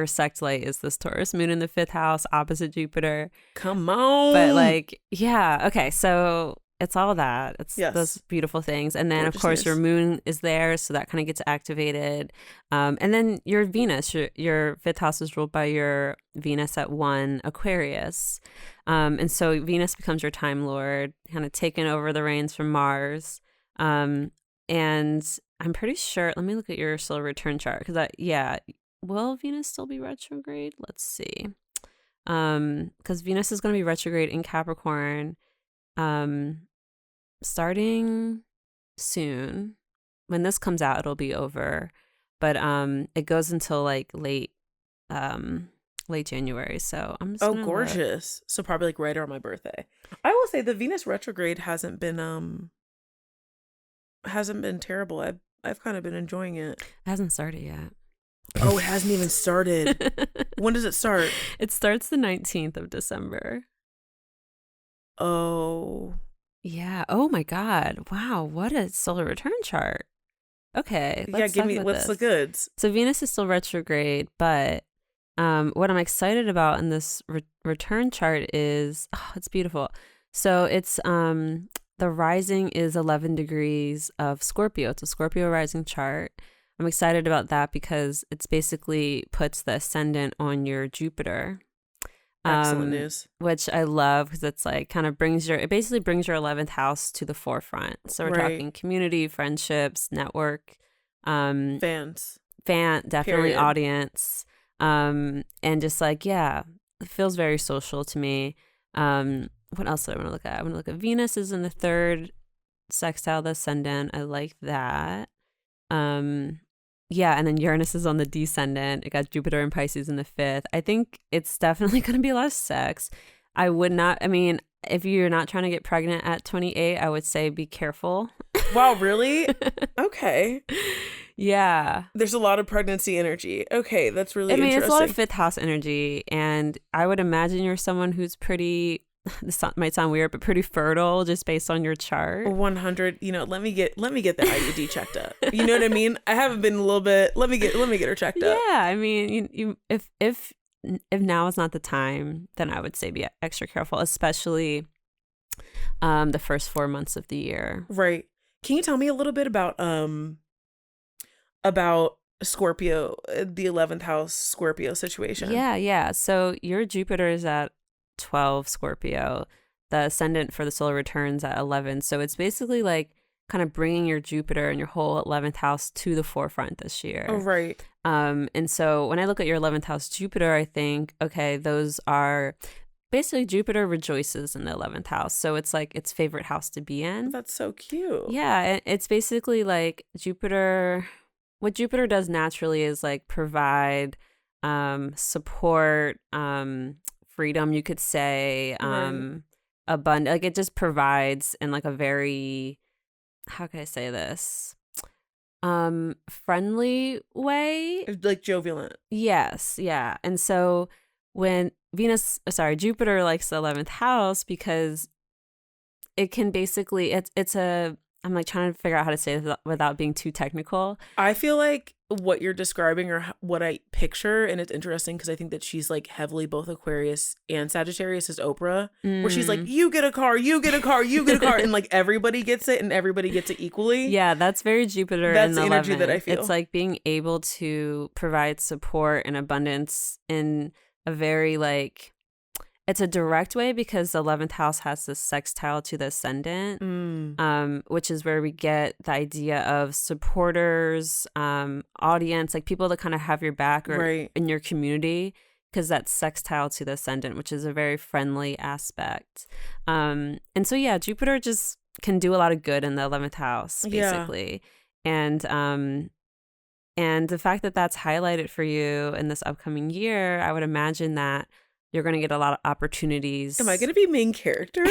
sect light is this Taurus moon in the 5th house opposite Jupiter. Come on. But like, yeah, okay, so it's all that. It's those beautiful things. And then, of course, your moon is there, so that kind of gets activated. And then your Venus, your 5th house is ruled by your Venus at 1 Aquarius. And so Venus becomes your time lord, kind of taking over the reins from Mars. And I'm pretty sure, let me look at your solar return chart, because will Venus still be retrograde? Let's see. Because Venus is going to be retrograde in Capricorn starting soon. When this comes out, it'll be over, but it goes until like late January. So I'm just gorgeous. So probably like right around my birthday. I will say the Venus retrograde hasn't been terrible. I've kind of been enjoying it. It hasn't started yet. Oh, it hasn't even started. When does it start? It starts the 19th of December. Oh. Yeah. Oh my God. Wow. What a solar return chart. Okay. Let's give me what's the goods. So Venus is still retrograde, but what I'm excited about in this return chart is, it's beautiful. So it's the rising is 11 degrees of Scorpio. It's a Scorpio rising chart. I'm excited about that because it's basically puts the ascendant on your Jupiter. Excellent news. Which I love because it's like kind of it basically brings your 11th house to the forefront. So we're talking community, friendships, network, fans, definitely period. Audience, and just like, it feels very social to me. What else do I want to look at? I want to look at Venus is in the 3rd sextile the ascendant. I like that. And then Uranus is on the descendant. It got Jupiter and Pisces in the 5th. I think it's definitely going to be a lot of sex. If you're not trying to get pregnant at 28, I would say be careful. Wow, really? Okay. Yeah. There's a lot of pregnancy energy. Okay, that's really interesting. It's a lot of 5th house energy, and I would imagine you're someone who's pretty, this might sound weird, but pretty fertile just based on your chart. 100. Let me get the IUD checked up. You know what I mean? I haven't been a little bit. Let me get her checked up. Yeah, if now is not the time, then I would say be extra careful, especially the first 4 months of the year. Right. Can you tell me a little bit about Scorpio, the 11th house Scorpio situation? Yeah. So your Jupiter is at 12 Scorpio. The ascendant for the solar returns at 11. So it's basically like kind of bringing your Jupiter and your whole 11th house to the forefront this year. Oh, right. And so when I look at your 11th house Jupiter, I think, okay, those are basically Jupiter rejoices in the 11th house. So it's like its favorite house to be in. That's so cute. Yeah. It's basically like Jupiter. What Jupiter does naturally is like provide support, freedom, you could say, abundant. Like it just provides in like a very, how can I say this? Friendly way. Like jovial. Yes, yeah. And so when Jupiter likes the 11th house because it can basically, I'm like trying to figure out how to say this without being too technical. I feel like what you're describing or what I picture, and it's interesting because I think that she's like heavily both Aquarius and Sagittarius is Oprah, where she's like, you get a car, you get a car, you get a car, and like everybody gets it and everybody gets it equally. Yeah, that's very Jupiter. That's in the energy 11th. that I feel. It's like being able to provide support and abundance in a very like, it's a direct way because the 11th house has this sextile to the ascendant, which is where we get the idea of supporters, audience, like people that kind of have your back or in your community, because that's sextile to the ascendant, which is a very friendly aspect. And so, Jupiter just can do a lot of good in the 11th house, basically. Yeah. And the fact that that's highlighted for you in this upcoming year, I would imagine that you're going to get a lot of opportunities. Am I going to be main character?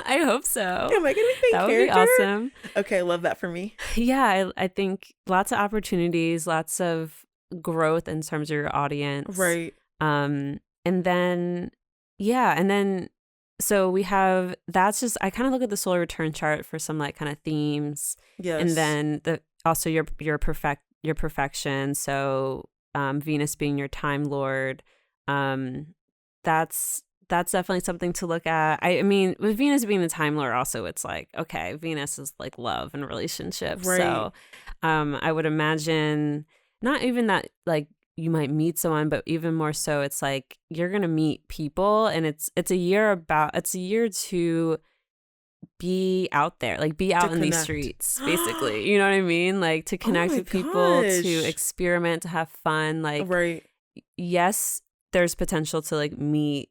I hope so. Am I going to be main character? That would be awesome. Okay, I love that for me. Yeah, I think lots of opportunities, lots of growth in terms of your audience. Right. And then so we have, that's just, I kind of look at the solar return chart for some like kind of themes. Yes. And then also your perfection. So Venus being your time lord. That's definitely something to look at. I mean, with Venus being the time lord, also it's like, okay, Venus is like love and relationships. Right. So I would imagine not even that like you might meet someone, but even more so, it's like you're gonna meet people, and it's a year to be out there, like be out in these streets, basically. You know what I mean? Like to connect with people, to experiment, to have fun. Like, right. Yes, there's potential to like meet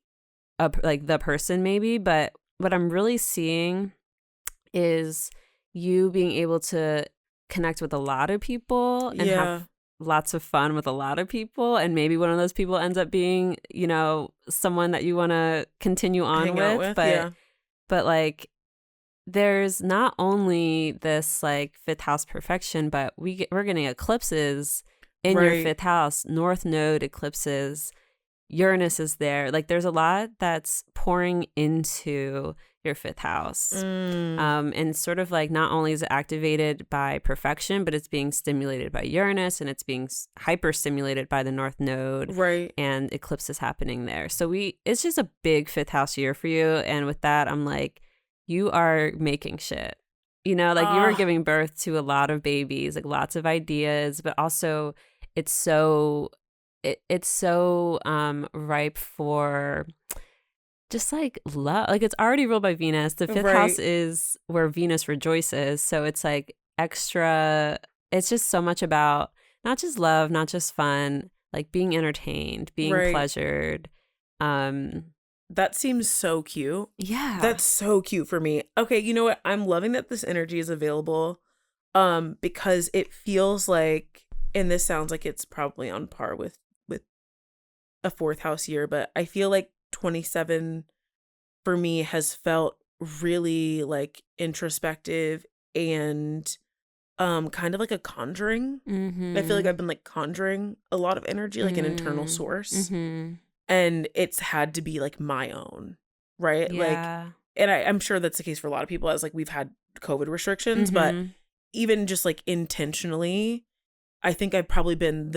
like the person maybe, but what I'm really seeing is you being able to connect with a lot of people and have lots of fun with a lot of people, and maybe one of those people ends up being, you know, someone that you want to continue on with. But like there's not only this like fifth house perfection, but we're getting eclipses in your fifth house, North Node eclipses. Uranus is there. Like there's a lot that's pouring into your fifth house. And sort of like not only is it activated by perfection, but it's being stimulated by Uranus, and it's being hyper stimulated by the North Node. Right. And eclipses happening there. So it's just a big fifth house year for you. And with that, I'm like, you are making shit. You know, like you are giving birth to a lot of babies, like lots of ideas, but also it's so ripe for just like love. Like it's already ruled by Venus. The fifth house is where Venus rejoices. So it's like extra, it's just so much about not just love, not just fun, like being entertained, being pleasured. That seems so cute. Yeah. That's so cute for me. Okay, you know what? I'm loving that this energy is available because it feels like, and this sounds like it's probably on par with a fourth house year, but I feel like 27 for me has felt really like introspective and kind of like a conjuring. I feel like I've been like conjuring a lot of energy, like an internal source. And it's had to be like my own, right? Like, and I'm sure that's the case for a lot of people, as like we've had COVID restrictions, but even just like intentionally, I think I've probably been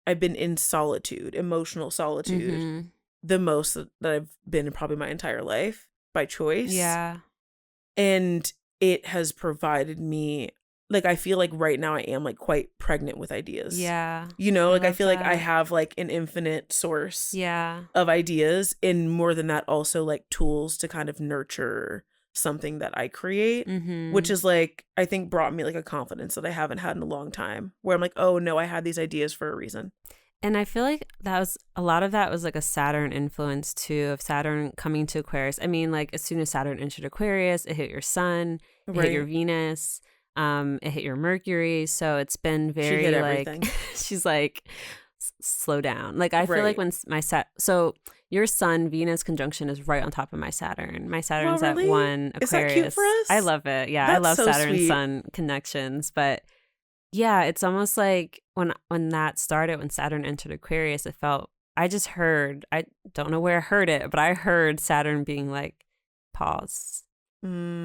I've been in solitude, emotional solitude, the most that I've been in probably my entire life by choice. Yeah. And it has provided me, like, I feel like right now I am like quite pregnant with ideas. Yeah. You know, like I feel like I have like an infinite source of ideas, and more than that, also like tools to kind of nurture something that I create, which is like, I think brought me like a confidence that I haven't had in a long time, where I'm like, oh no, I had these ideas for a reason. And I feel like a lot of that was like a Saturn influence too, of Saturn coming to Aquarius. I mean, like as soon as Saturn entered Aquarius, it hit your sun, it hit your Venus, it hit your Mercury. So it's been very, she hit everything. She's like, slow down. Like I feel like when so your sun Venus conjunction is right on top of my Saturn. My Saturn's at 1 Aquarius. Is that cute for us? I love it. Yeah, I love so Saturn sun connections. But yeah, it's almost like when that started, when Saturn entered Aquarius, it felt, I just heard, I don't know where I heard it, but I heard Saturn being like, pause.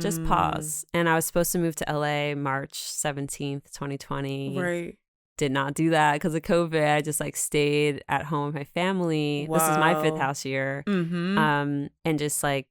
Just pause. And I was supposed to move to LA March 17th, 2020. Right. Did not do that because of COVID. I just like stayed at home with my family. Wow. This is my fifth house year. And just like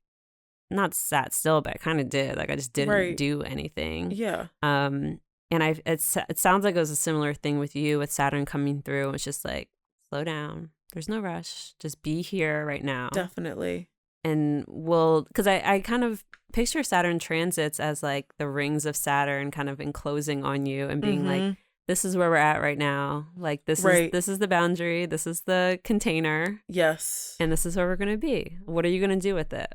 not sat still, but I kind of did. Like I just didn't do anything. Yeah. And it sounds like it was a similar thing with you, with Saturn coming through. It's just like, slow down. There's no rush. Just be here right now. Definitely. And because I kind of picture Saturn transits as like the rings of Saturn kind of enclosing on you and being like, this is where we're at right now. Like this is the boundary. This is the container. Yes. And this is where we're going to be. What are you going to do with it?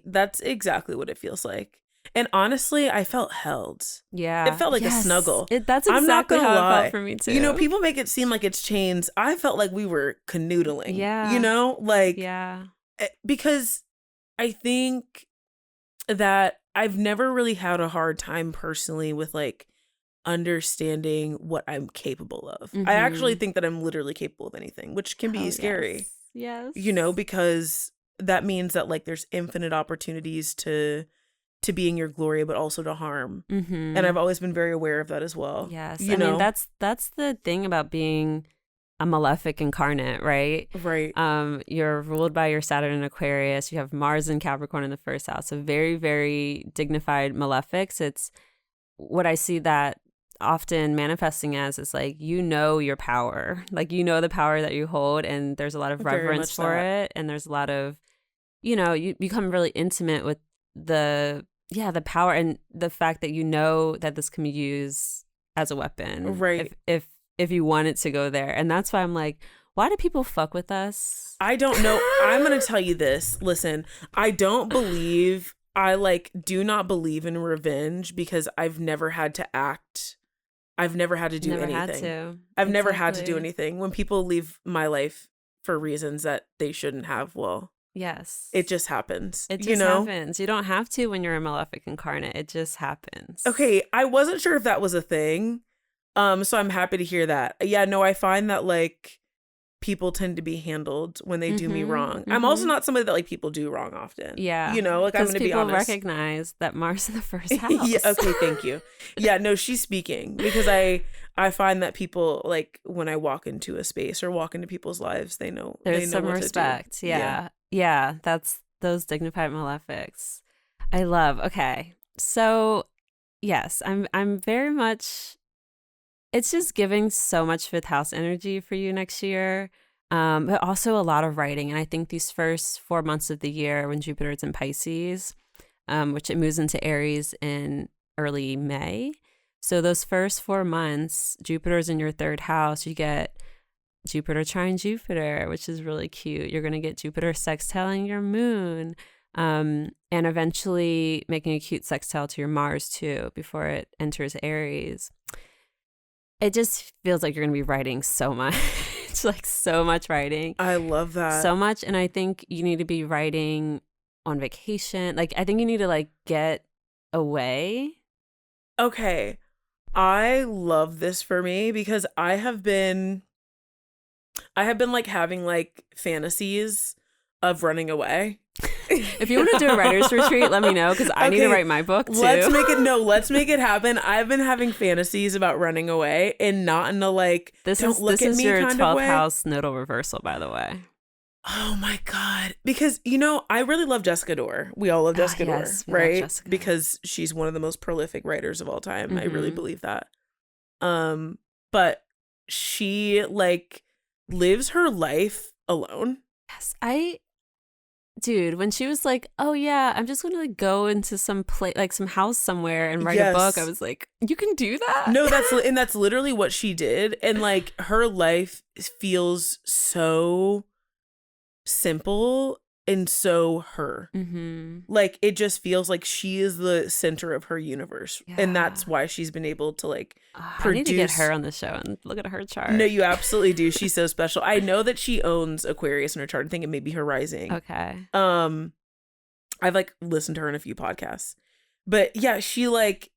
That's exactly what it feels like. And honestly, I felt held. Yeah. It felt like a snuggle. That's exactly how it felt for me too. You know, people make it seem like it's chains. I felt like we were canoodling. Yeah. You know, like, yeah. Because I think that I've never really had a hard time personally with like understanding what I'm capable of. I actually think that I'm literally capable of anything, which can be scary. Yes. You know, because that means that like there's infinite opportunities to be in your glory, but also to harm. Mm-hmm. And I've always been very aware of that as well. Yes. You I know? mean, that's the thing about being a malefic incarnate, right? Right. You're ruled by your Saturn in Aquarius. You have Mars and Capricorn in the first house. So very, very dignified malefics. It's what I see that often manifesting as is like, you know, your power, like, you know, the power that you hold, and there's a lot of Very reverence much for that. it. And there's a lot of, you know, you become really intimate with the power and the fact that you know that this can be used as a weapon, Right. if you want it to go there. And that's why I'm like, why do people fuck with us? I don't know. I'm going to tell you this. Listen, I do not believe in revenge because I've never had to act. I've never had to do anything. I've never had to do anything. When people leave my life for reasons that they shouldn't have, well, yes, it just happens. It just happens. You don't have to when you're a malefic incarnate. It just happens. Okay, I wasn't sure if that was a thing. So I'm happy to hear that. Yeah, no, I find that like people tend to be handled when they do me wrong. I'm also not somebody that like people do wrong often. Yeah. You know, like I'm going to be honest. People recognize that Mars in the first house. Yeah, okay, thank you. Yeah, no, she's speaking because I find that people like when I walk into a space or walk into people's lives, they know there's some respect. Yeah, that's those dignified malefics. I love. Okay. So, yes, I'm very much, it's just giving so much fifth house energy for you next year. But also a lot of writing. And I think these first 4 months of the year when Jupiter is in Pisces, which it moves into Aries in early May. So those first 4 months, Jupiter's in your third house. You get Jupiter trine Jupiter, which is really cute. You're going to get Jupiter sextiling your moon, and eventually making a cute sextile to your Mars too before it enters Aries. It just feels like you're going to be writing so much, like so much writing. I love that. So much. And I think you need to be writing on vacation. Like, I think you need to like get away. Okay. I love this for me because I have been like having like fantasies of running away. If you want to do a writer's retreat, let me know because I need to write my book too. Let's make it happen. I've been having fantasies about running away and not in a like, this don't is, look this at is me your kind 12th of way. house nodal reversal, by the way. Oh my God. Because, you know, I really love Jessica Dore. We all love Jessica Dore, right? Jessica. Because she's one of the most prolific writers of all time. Mm-hmm. I really believe that. But she like lives her life alone. Yes. Dude, when she was like, oh yeah, I'm just going to like go into some place, like some house somewhere and write a book. I was like, you can do that? No, that's literally what she did. And like her life feels so simple and so her. Mm-hmm. Like it just feels like she is the center of her universe. Yeah. And that's why she's been able to like produce. I need to get her on the show and look at her chart. No, you absolutely do. She's so special. I know that she owns Aquarius in her chart. I think it may be her rising. Okay. I've like listened to her in a few podcasts. But yeah, she like,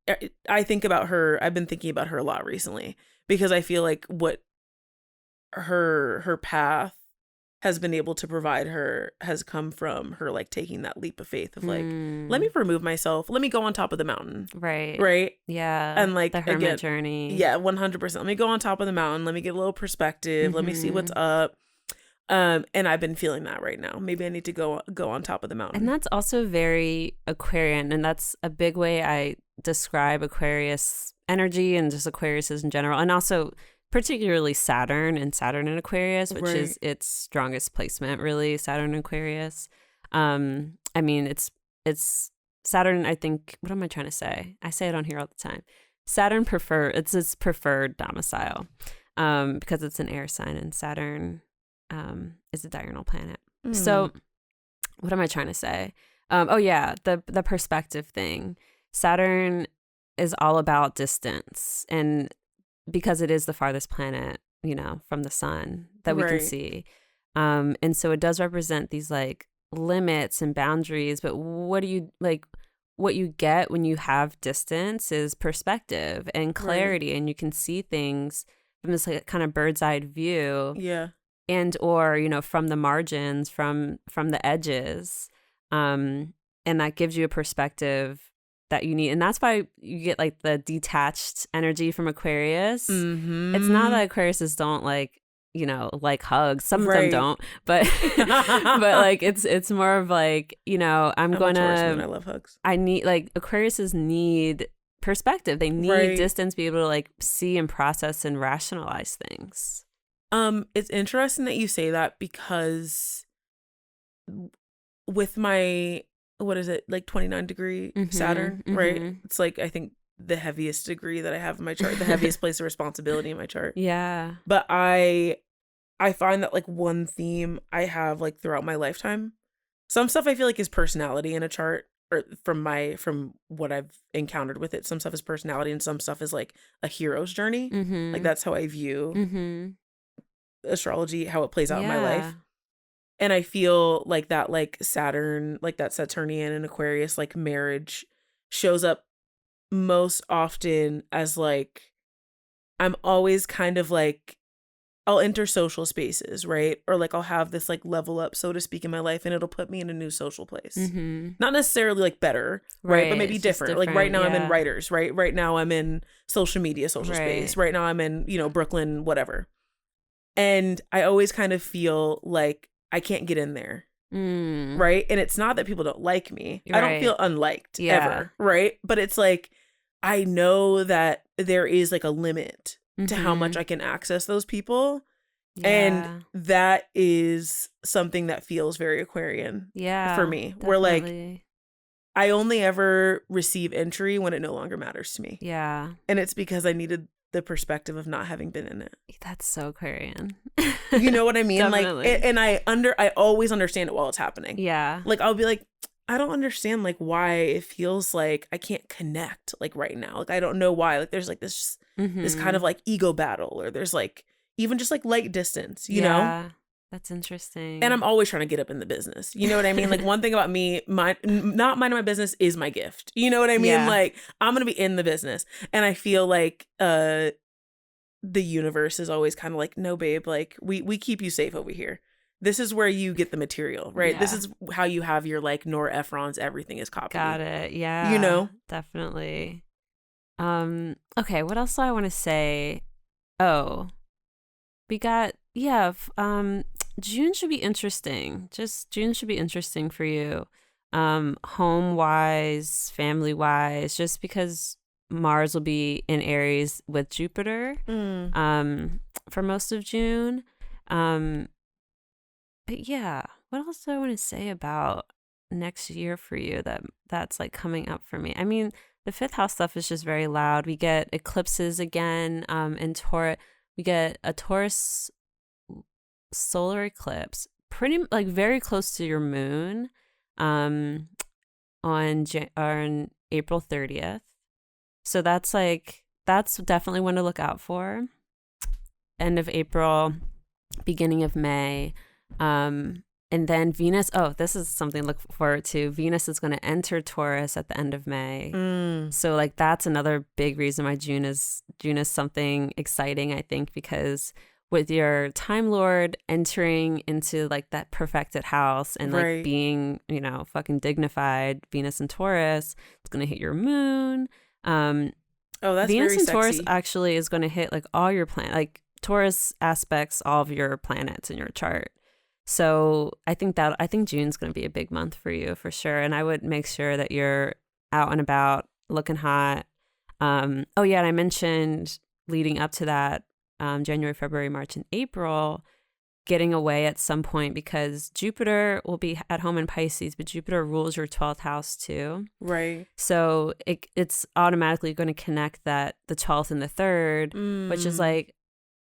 I think about her. I've been thinking about her a lot recently because I feel like what her path has been able to provide her has come from her like taking that leap of faith of like, let me remove myself, let me go on top of the mountain, right yeah, and like the hermit journey, 100%. Let me go on top of the mountain, let me get a little perspective, let me see what's up. And I've been feeling that right now. Maybe I need to go on top of the mountain. And that's also very Aquarian, and that's a big way I describe Aquarius energy and just Aquariuses in general, and also particularly Saturn and Saturn in Aquarius, which is its strongest placement, really, Saturn in Aquarius. I mean, it's Saturn, I think, what am I trying to say? I say it on here all the time. Saturn it's its preferred domicile because it's an air sign, and Saturn is a diurnal planet. So what am I trying to say? The perspective thing. Saturn is all about distance, and because it is the farthest planet, you know, from the sun that we can see. And so it does represent these like limits and boundaries, but what you get when you have distance is perspective and clarity, and you can see things from this like kind of bird's eye view. Yeah. and or, you know, from the margins, from the edges. And that gives you a perspective that you need. And that's why you get like the detached energy from Aquarius. Mm-hmm. It's not that Aquariuses don't like, you know, like hugs. Some of them don't, but like it's more of like, you know, I'm a Taurus moon. I love hugs. I need, like, Aquariuses need perspective. They need distance, be able to like see and process and rationalize things. It's interesting that you say that, because with my, what is it, like 29 degree Saturn, right? It's like, I think the heaviest degree that I have in my chart, the heaviest place of responsibility in my chart. Yeah. But I find that like one theme I have like throughout my lifetime, some stuff I feel like is personality in a chart, or from what I've encountered with it, some stuff is personality and some stuff is like a hero's journey. Like that's how I view astrology, how it plays out in my life. And I feel like that, like Saturn, like that Saturnian and Aquarius, like marriage shows up most often as like, I'm always kind of like, I'll enter social spaces, right? Or like I'll have this like level up, so to speak, in my life, and it'll put me in a new social place. Not necessarily like better, right? But maybe different. Like right now I'm in writers, right? Right now I'm in social media, social space. Right now I'm in, you know, Brooklyn, whatever. And I always kind of feel like I can't get in there. Right. And it's not that people don't like me. I don't feel unliked ever. Right. But it's like, I know that there is like a limit to how much I can access those people. And that is something that feels very Aquarian for me. Definitely. Where like, I only ever receive entry when it no longer matters to me. Yeah. And it's because I needed the perspective of not having been in it. That's so Aquarian. You know what I mean? Like, and I always understand it while it's happening. Yeah. Like, I'll be like, I don't understand like why it feels like I can't connect like right now. Like, I don't know why. Like, there's like this this kind of like ego battle, or there's like even just like light distance, you know? That's interesting. And I'm always trying to get up in the business. You know what I mean? Like, one thing about me, not minding my business is my gift. You know what I mean? Like, I'm going to be in the business. And I feel like the universe is always kind of like, no, babe, like we keep you safe over here. This is where you get the material, right? This is how you have your like Nora Ephron's everything is copied. Got it. Yeah. You know? Definitely. Okay, what else do I want to say? Oh, we got, June should be interesting. Just June should be interesting for you. Home wise, family wise, just because Mars will be in Aries with Jupiter for most of June. But yeah, what else do I want to say about next year for you that's like coming up for me? I mean, the fifth house stuff is just very loud. We get eclipses again in Taurus. We get a Taurus solar eclipse, pretty like very close to your moon, on April 30th. So that's definitely one to look out for. End of April, beginning of May. And then Venus, this is something to look forward to. Venus is going to enter Taurus at the end of May. So like that's another big reason why June is something exciting, I think, because with your Time Lord entering into like that perfected house and like being, you know, fucking dignified, Venus and Taurus, it's going to hit your moon. That's Venus very and sexy. Taurus actually is going to hit like all your like Taurus aspects all of your planets in your chart. So I think June's going to be a big month for you for sure. And I would make sure that you're out and about, looking hot. And I mentioned leading up to that, January, February, March, and April, getting away at some point, because Jupiter will be at home in Pisces, but Jupiter rules your 12th house too. Right. So it's automatically going to connect the 12th and the 3rd, which is like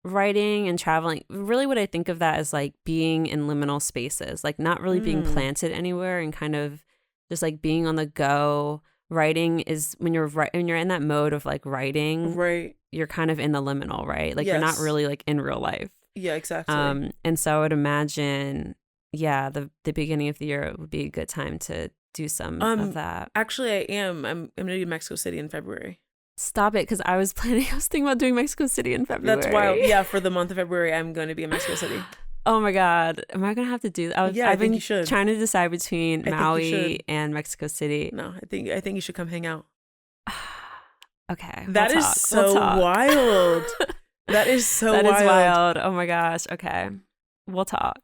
writing and traveling. Really what I think of that as like being in liminal spaces, like not really being planted anywhere and kind of just like being on the go. Writing is when you're in that mode of like writing, right? You're kind of in the liminal, right? Like you're not really like in real life. Yeah, exactly. And so I would imagine, the beginning of the year would be a good time to do some of that. Actually, I am. I'm going to be in Mexico City in February. Stop it, because I was thinking about doing Mexico City in February. That's wild. Yeah, for the month of February, I'm going to be in Mexico City. Oh my God. Am I going to have to do that? Yeah, I I've think been you should. trying to decide between I think you Maui should. and Mexico City. No, I think you should come hang out. Okay. That we'll is talk. so We'll talk. wild. That is so That wild. is wild. Oh my gosh. Okay. We'll talk.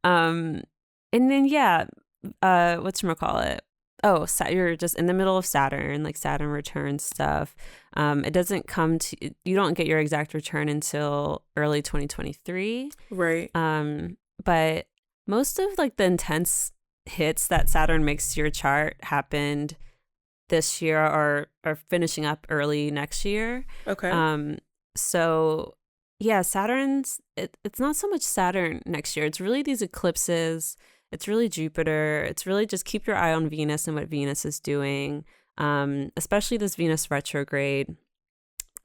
And then, yeah, whatchamacallit? Oh, you're just in the middle of Saturn, like Saturn return stuff. It doesn't come to, you don't get your exact return until early 2023. Right. But most of like the intense hits that Saturn makes to your chart happened this year or are finishing up early next year. Okay. So yeah, it's not so much Saturn next year. It's really these eclipses. It's really Jupiter. It's really just keep your eye on Venus and what Venus is doing, especially this Venus retrograde,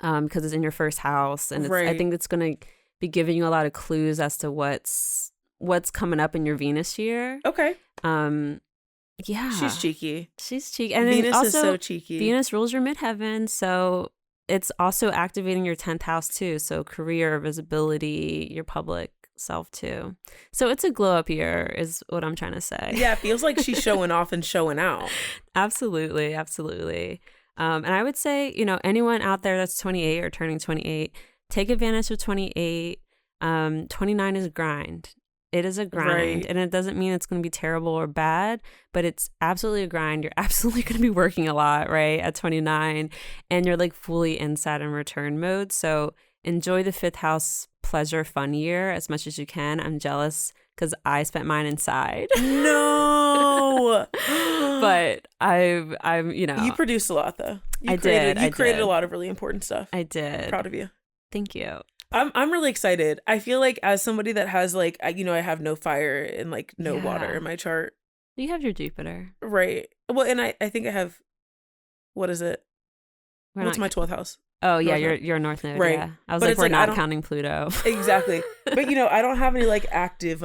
because it's in your first house. And I think it's going to be giving you a lot of clues as to what's coming up in your Venus year. Okay. Yeah. She's cheeky. And Venus also, is so cheeky. Venus rules your midheaven, so it's also activating your 10th house too. So career, visibility, your public self too. So it's a glow up year is what I'm trying to say. Yeah, it feels like she's showing off and showing out. Absolutely. And I would say, anyone out there that's 28 or turning 28, take advantage of 28. 29 is a grind. It is a grind. Right. And it doesn't mean it's going to be terrible or bad, but it's absolutely a grind. You're absolutely going to be working a lot, right, at 29. And you're like fully in Saturn return mode. So enjoy the 5th house pleasure fun year as much as you can. I'm jealous because I spent mine inside. No. But I'm You produced a lot though. You created a lot of really important stuff. I did. I'm proud of you. Thank you. I'm really excited. I feel like as somebody that has like I have no fire and like no water in my chart. You have your Jupiter. Right. Well, and I think I have, what is it? What's my 12th house? Oh yeah, your North Node. Right. Yeah. I was like, we're not counting Pluto. Exactly. But I don't have any like active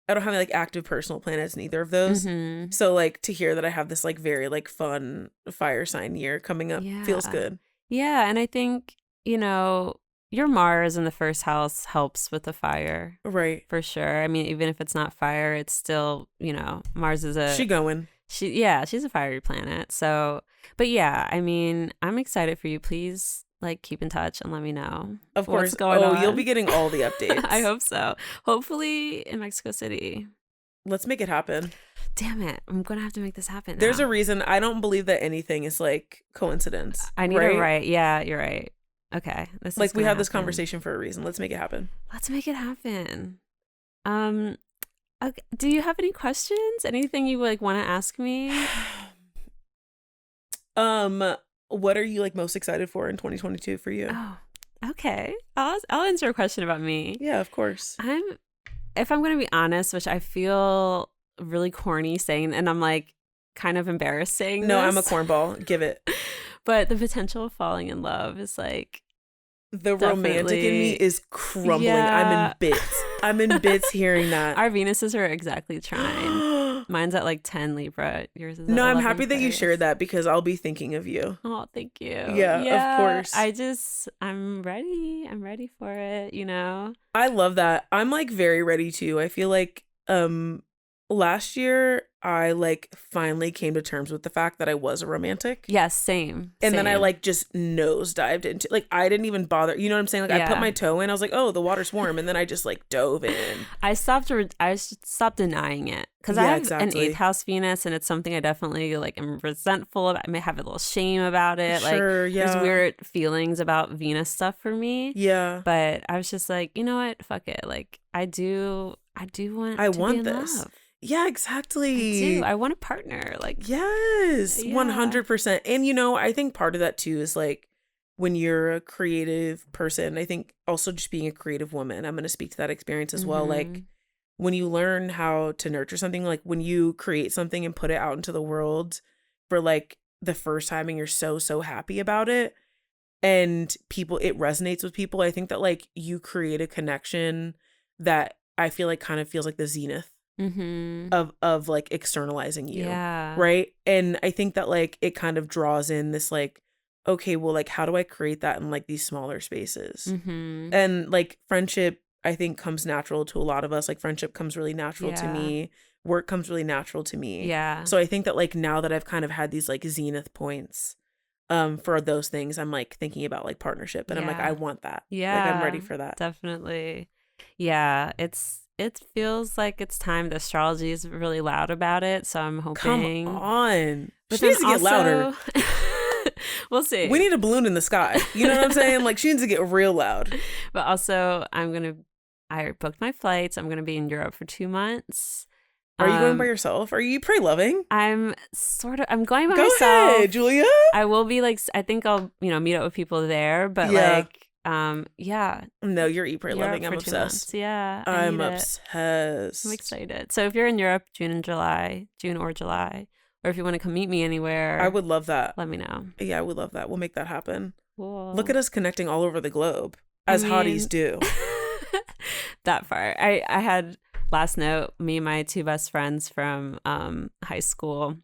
active personal planets in either of those. Mm-hmm. So like to hear that I have this like very like fun fire sign year coming up feels good. Yeah, and I think, your Mars in the 1st house helps with the fire. Right. For sure. I mean, even if it's not fire, it's still, Mars is she's a fiery planet. So, but yeah, I mean, I'm excited for you. Please like keep in touch and let me know. Of course. What's going on. You'll be getting all the updates. I hope so. Hopefully in Mexico City. Let's make it happen. Damn it. I'm going to have to make this happen now. There's a reason. I don't believe that anything is like coincidence. I need to write. Yeah, you're right. Okay. This like we had this conversation for a reason. Let's make it happen. Let's make it happen. Okay. Do you have any questions? Anything you like want to ask me? What are you like most excited for in 2022 for you? Oh, okay. I'll answer a question about me. Yeah, of course. If I'm going to be honest, which I feel really corny saying, and I'm like kind of embarrassing. No, I'm a cornball. Give it. But the potential of falling in love is like the romantic in me is crumbling. Yeah. I'm in bits. I'm in bits hearing that. Our Venuses are exactly trying. Mine's at like 10 Libra. Yours is at I'm happy that you shared that because I'll be thinking of you. Oh, thank you. Yeah, of course. I'm ready. I'm ready for it, I love that. I'm like very ready too. I feel like last year I like finally came to terms with the fact that I was a romantic. Yes, same. And then I like just nosedived into like I didn't even bother. You know what I'm saying? Like I put my toe in. I was like, oh, the water's warm, and then I just like dove in. I stopped denying it because I have an 8th house Venus, and it's something I definitely like am resentful of. I may have a little shame about it. Sure, there's weird feelings about Venus stuff for me. Yeah. But I was just like, you know what? Fuck it. Like I do want this. Love. Yeah, exactly. I do. I want a partner. Like, yes, 100%. And, I think part of that too is like when you're a creative person, I think also just being a creative woman, I'm going to speak to that experience as well. Like when you learn how to nurture something, like when you create something and put it out into the world for like the first time and you're so, so happy about it and it resonates with people. I think that like you create a connection that I feel like kind of feels like the zenith of like externalizing you, right? And I think that like it kind of draws in this like, okay, well, like how do I create that in like these smaller spaces? And like friendship, I think comes natural to a lot of us. Like friendship comes really natural to me. Work comes really natural to me. Yeah. So I think that like now that I've kind of had these like zenith points for those things, I'm like thinking about like partnership, and I'm like, I want that. Yeah. Like I'm ready for that. Definitely. Yeah. It feels like it's time. The astrology is really loud about it. So I'm hoping. Come on. But she needs to get louder. We'll see. We need a balloon in the sky. You know what I'm saying? Like she needs to get real loud. But also I booked my flights. I'm going to be in Europe for 2 months. Are you going by yourself? Are you pretty loving? I'm going by Go myself. Go ahead, Julia. I will be like, I think I'll, meet up with people there, but yeah. No, you're pretty loving. I'm obsessed. Yeah. I'm obsessed. I'm excited. So if you're in Europe, June or July, or if you want to come meet me anywhere, I would love that. Let me know. Yeah, I would love that. We'll make that happen. Cool. Look at us connecting all over the globe, as hotties do. That far. I had... Last note, me and my 2 best friends from high school,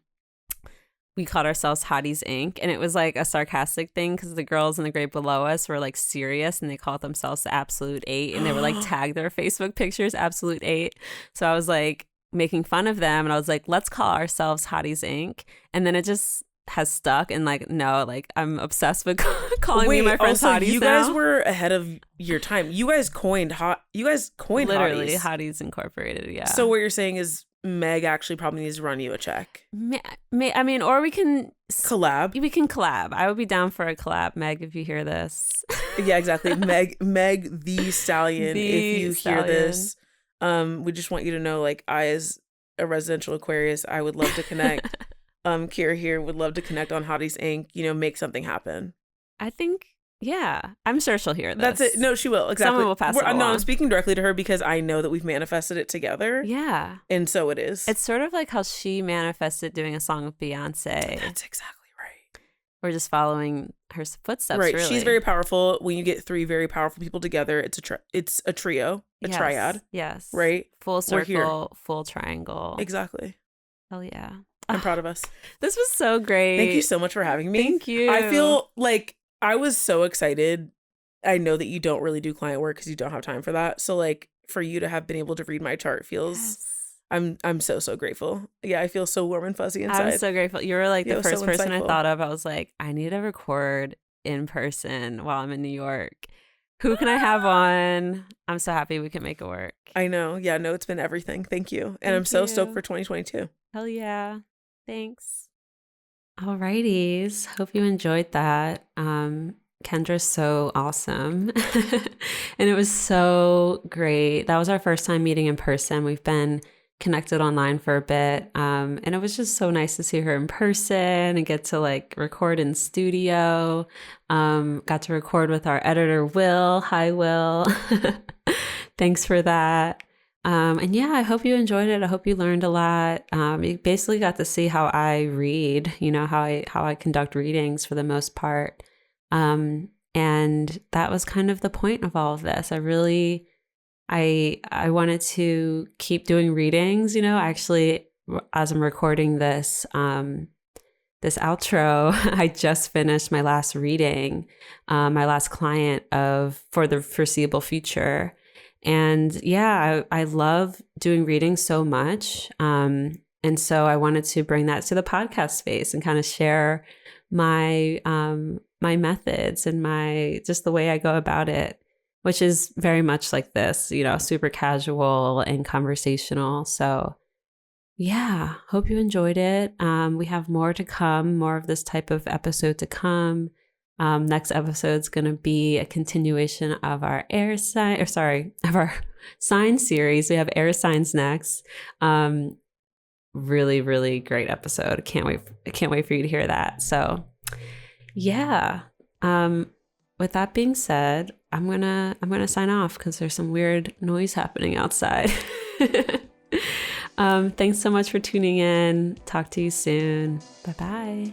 we called ourselves Hotties Inc. And it was like a sarcastic thing because the girls in the grade below us were like serious and they called themselves the Absolute 8. And they were like tagged their Facebook pictures, Absolute 8. So I was like making fun of them. And I was like, let's call ourselves Hotties Inc. And then it just has stuck, and like no, like I'm obsessed with calling me my friends hotties. You guys were ahead of your time. You guys coined literally hotties. Hotties Incorporated. Yeah. So what you're saying is Meg actually probably needs to run you a check. I mean, or we can collab. We can collab. I would be down for a collab, Meg, if you hear this. Yeah, exactly. Meg the Stallion. If you hear this, we just want you to know, like, I as a residential Aquarius, I would love to connect. Kira here would love to connect on Hotties Inc. Make something happen. I think, yeah. I'm sure she'll hear this. That's it. No, she will. Exactly. Someone will pass it along. No, I'm speaking directly to her because I know that we've manifested it together. Yeah. And so it is. It's sort of like how she manifested doing a song with Beyonce. That's exactly right. We're just following her footsteps, right. Really. She's very powerful. When you get 3 very powerful people together, it's a trio, triad. Yes. Right? Full circle, full triangle. Exactly. Hell yeah. I'm proud of us. This was so great. Thank you so much for having me. Thank you. I feel like I was so excited. I know that you don't really do client work because you don't have time for that. So like for you to have been able to read my chart feels, yes. I'm so grateful. Yeah, I feel so warm and fuzzy inside. I'm so grateful. You were like the first person I thought of. I was like, I need to record in person while I'm in New York. Who can I have on? I'm so happy we can make it work. I know. Yeah, no, it's been everything. Thank you. And I'm so stoked for 2022. Hell yeah. Thanks. Alrighties. Hope you enjoyed that. Kendra's so awesome. And it was so great. That was our first time meeting in person. We've been connected online for a bit. And it was just so nice to see her in person and get to like record in studio. Got to record with our editor, Will. Hi, Will. Thanks for that. And yeah, I hope you enjoyed it. I hope you learned a lot. You basically got to see how I read, how I conduct readings for the most part. And that was kind of the point of all of this. I wanted to keep doing readings, actually, as I'm recording this, this outro, I just finished my last reading, my last client for the foreseeable future. And yeah, I love doing readings so much. And so I wanted to bring that to the podcast space and kind of share my my methods and just the way I go about it, which is very much like this, super casual and conversational. So yeah, hope you enjoyed it. We have more to come, more of this type of episode to come. Next episode's going to be a continuation of our of our sign series. We have air signs next. Really, really great episode. I can't wait for you to hear that. So yeah. With that being said, I'm gonna sign off because there's some weird noise happening outside. Thanks so much for tuning in. Talk to you soon. Bye-bye.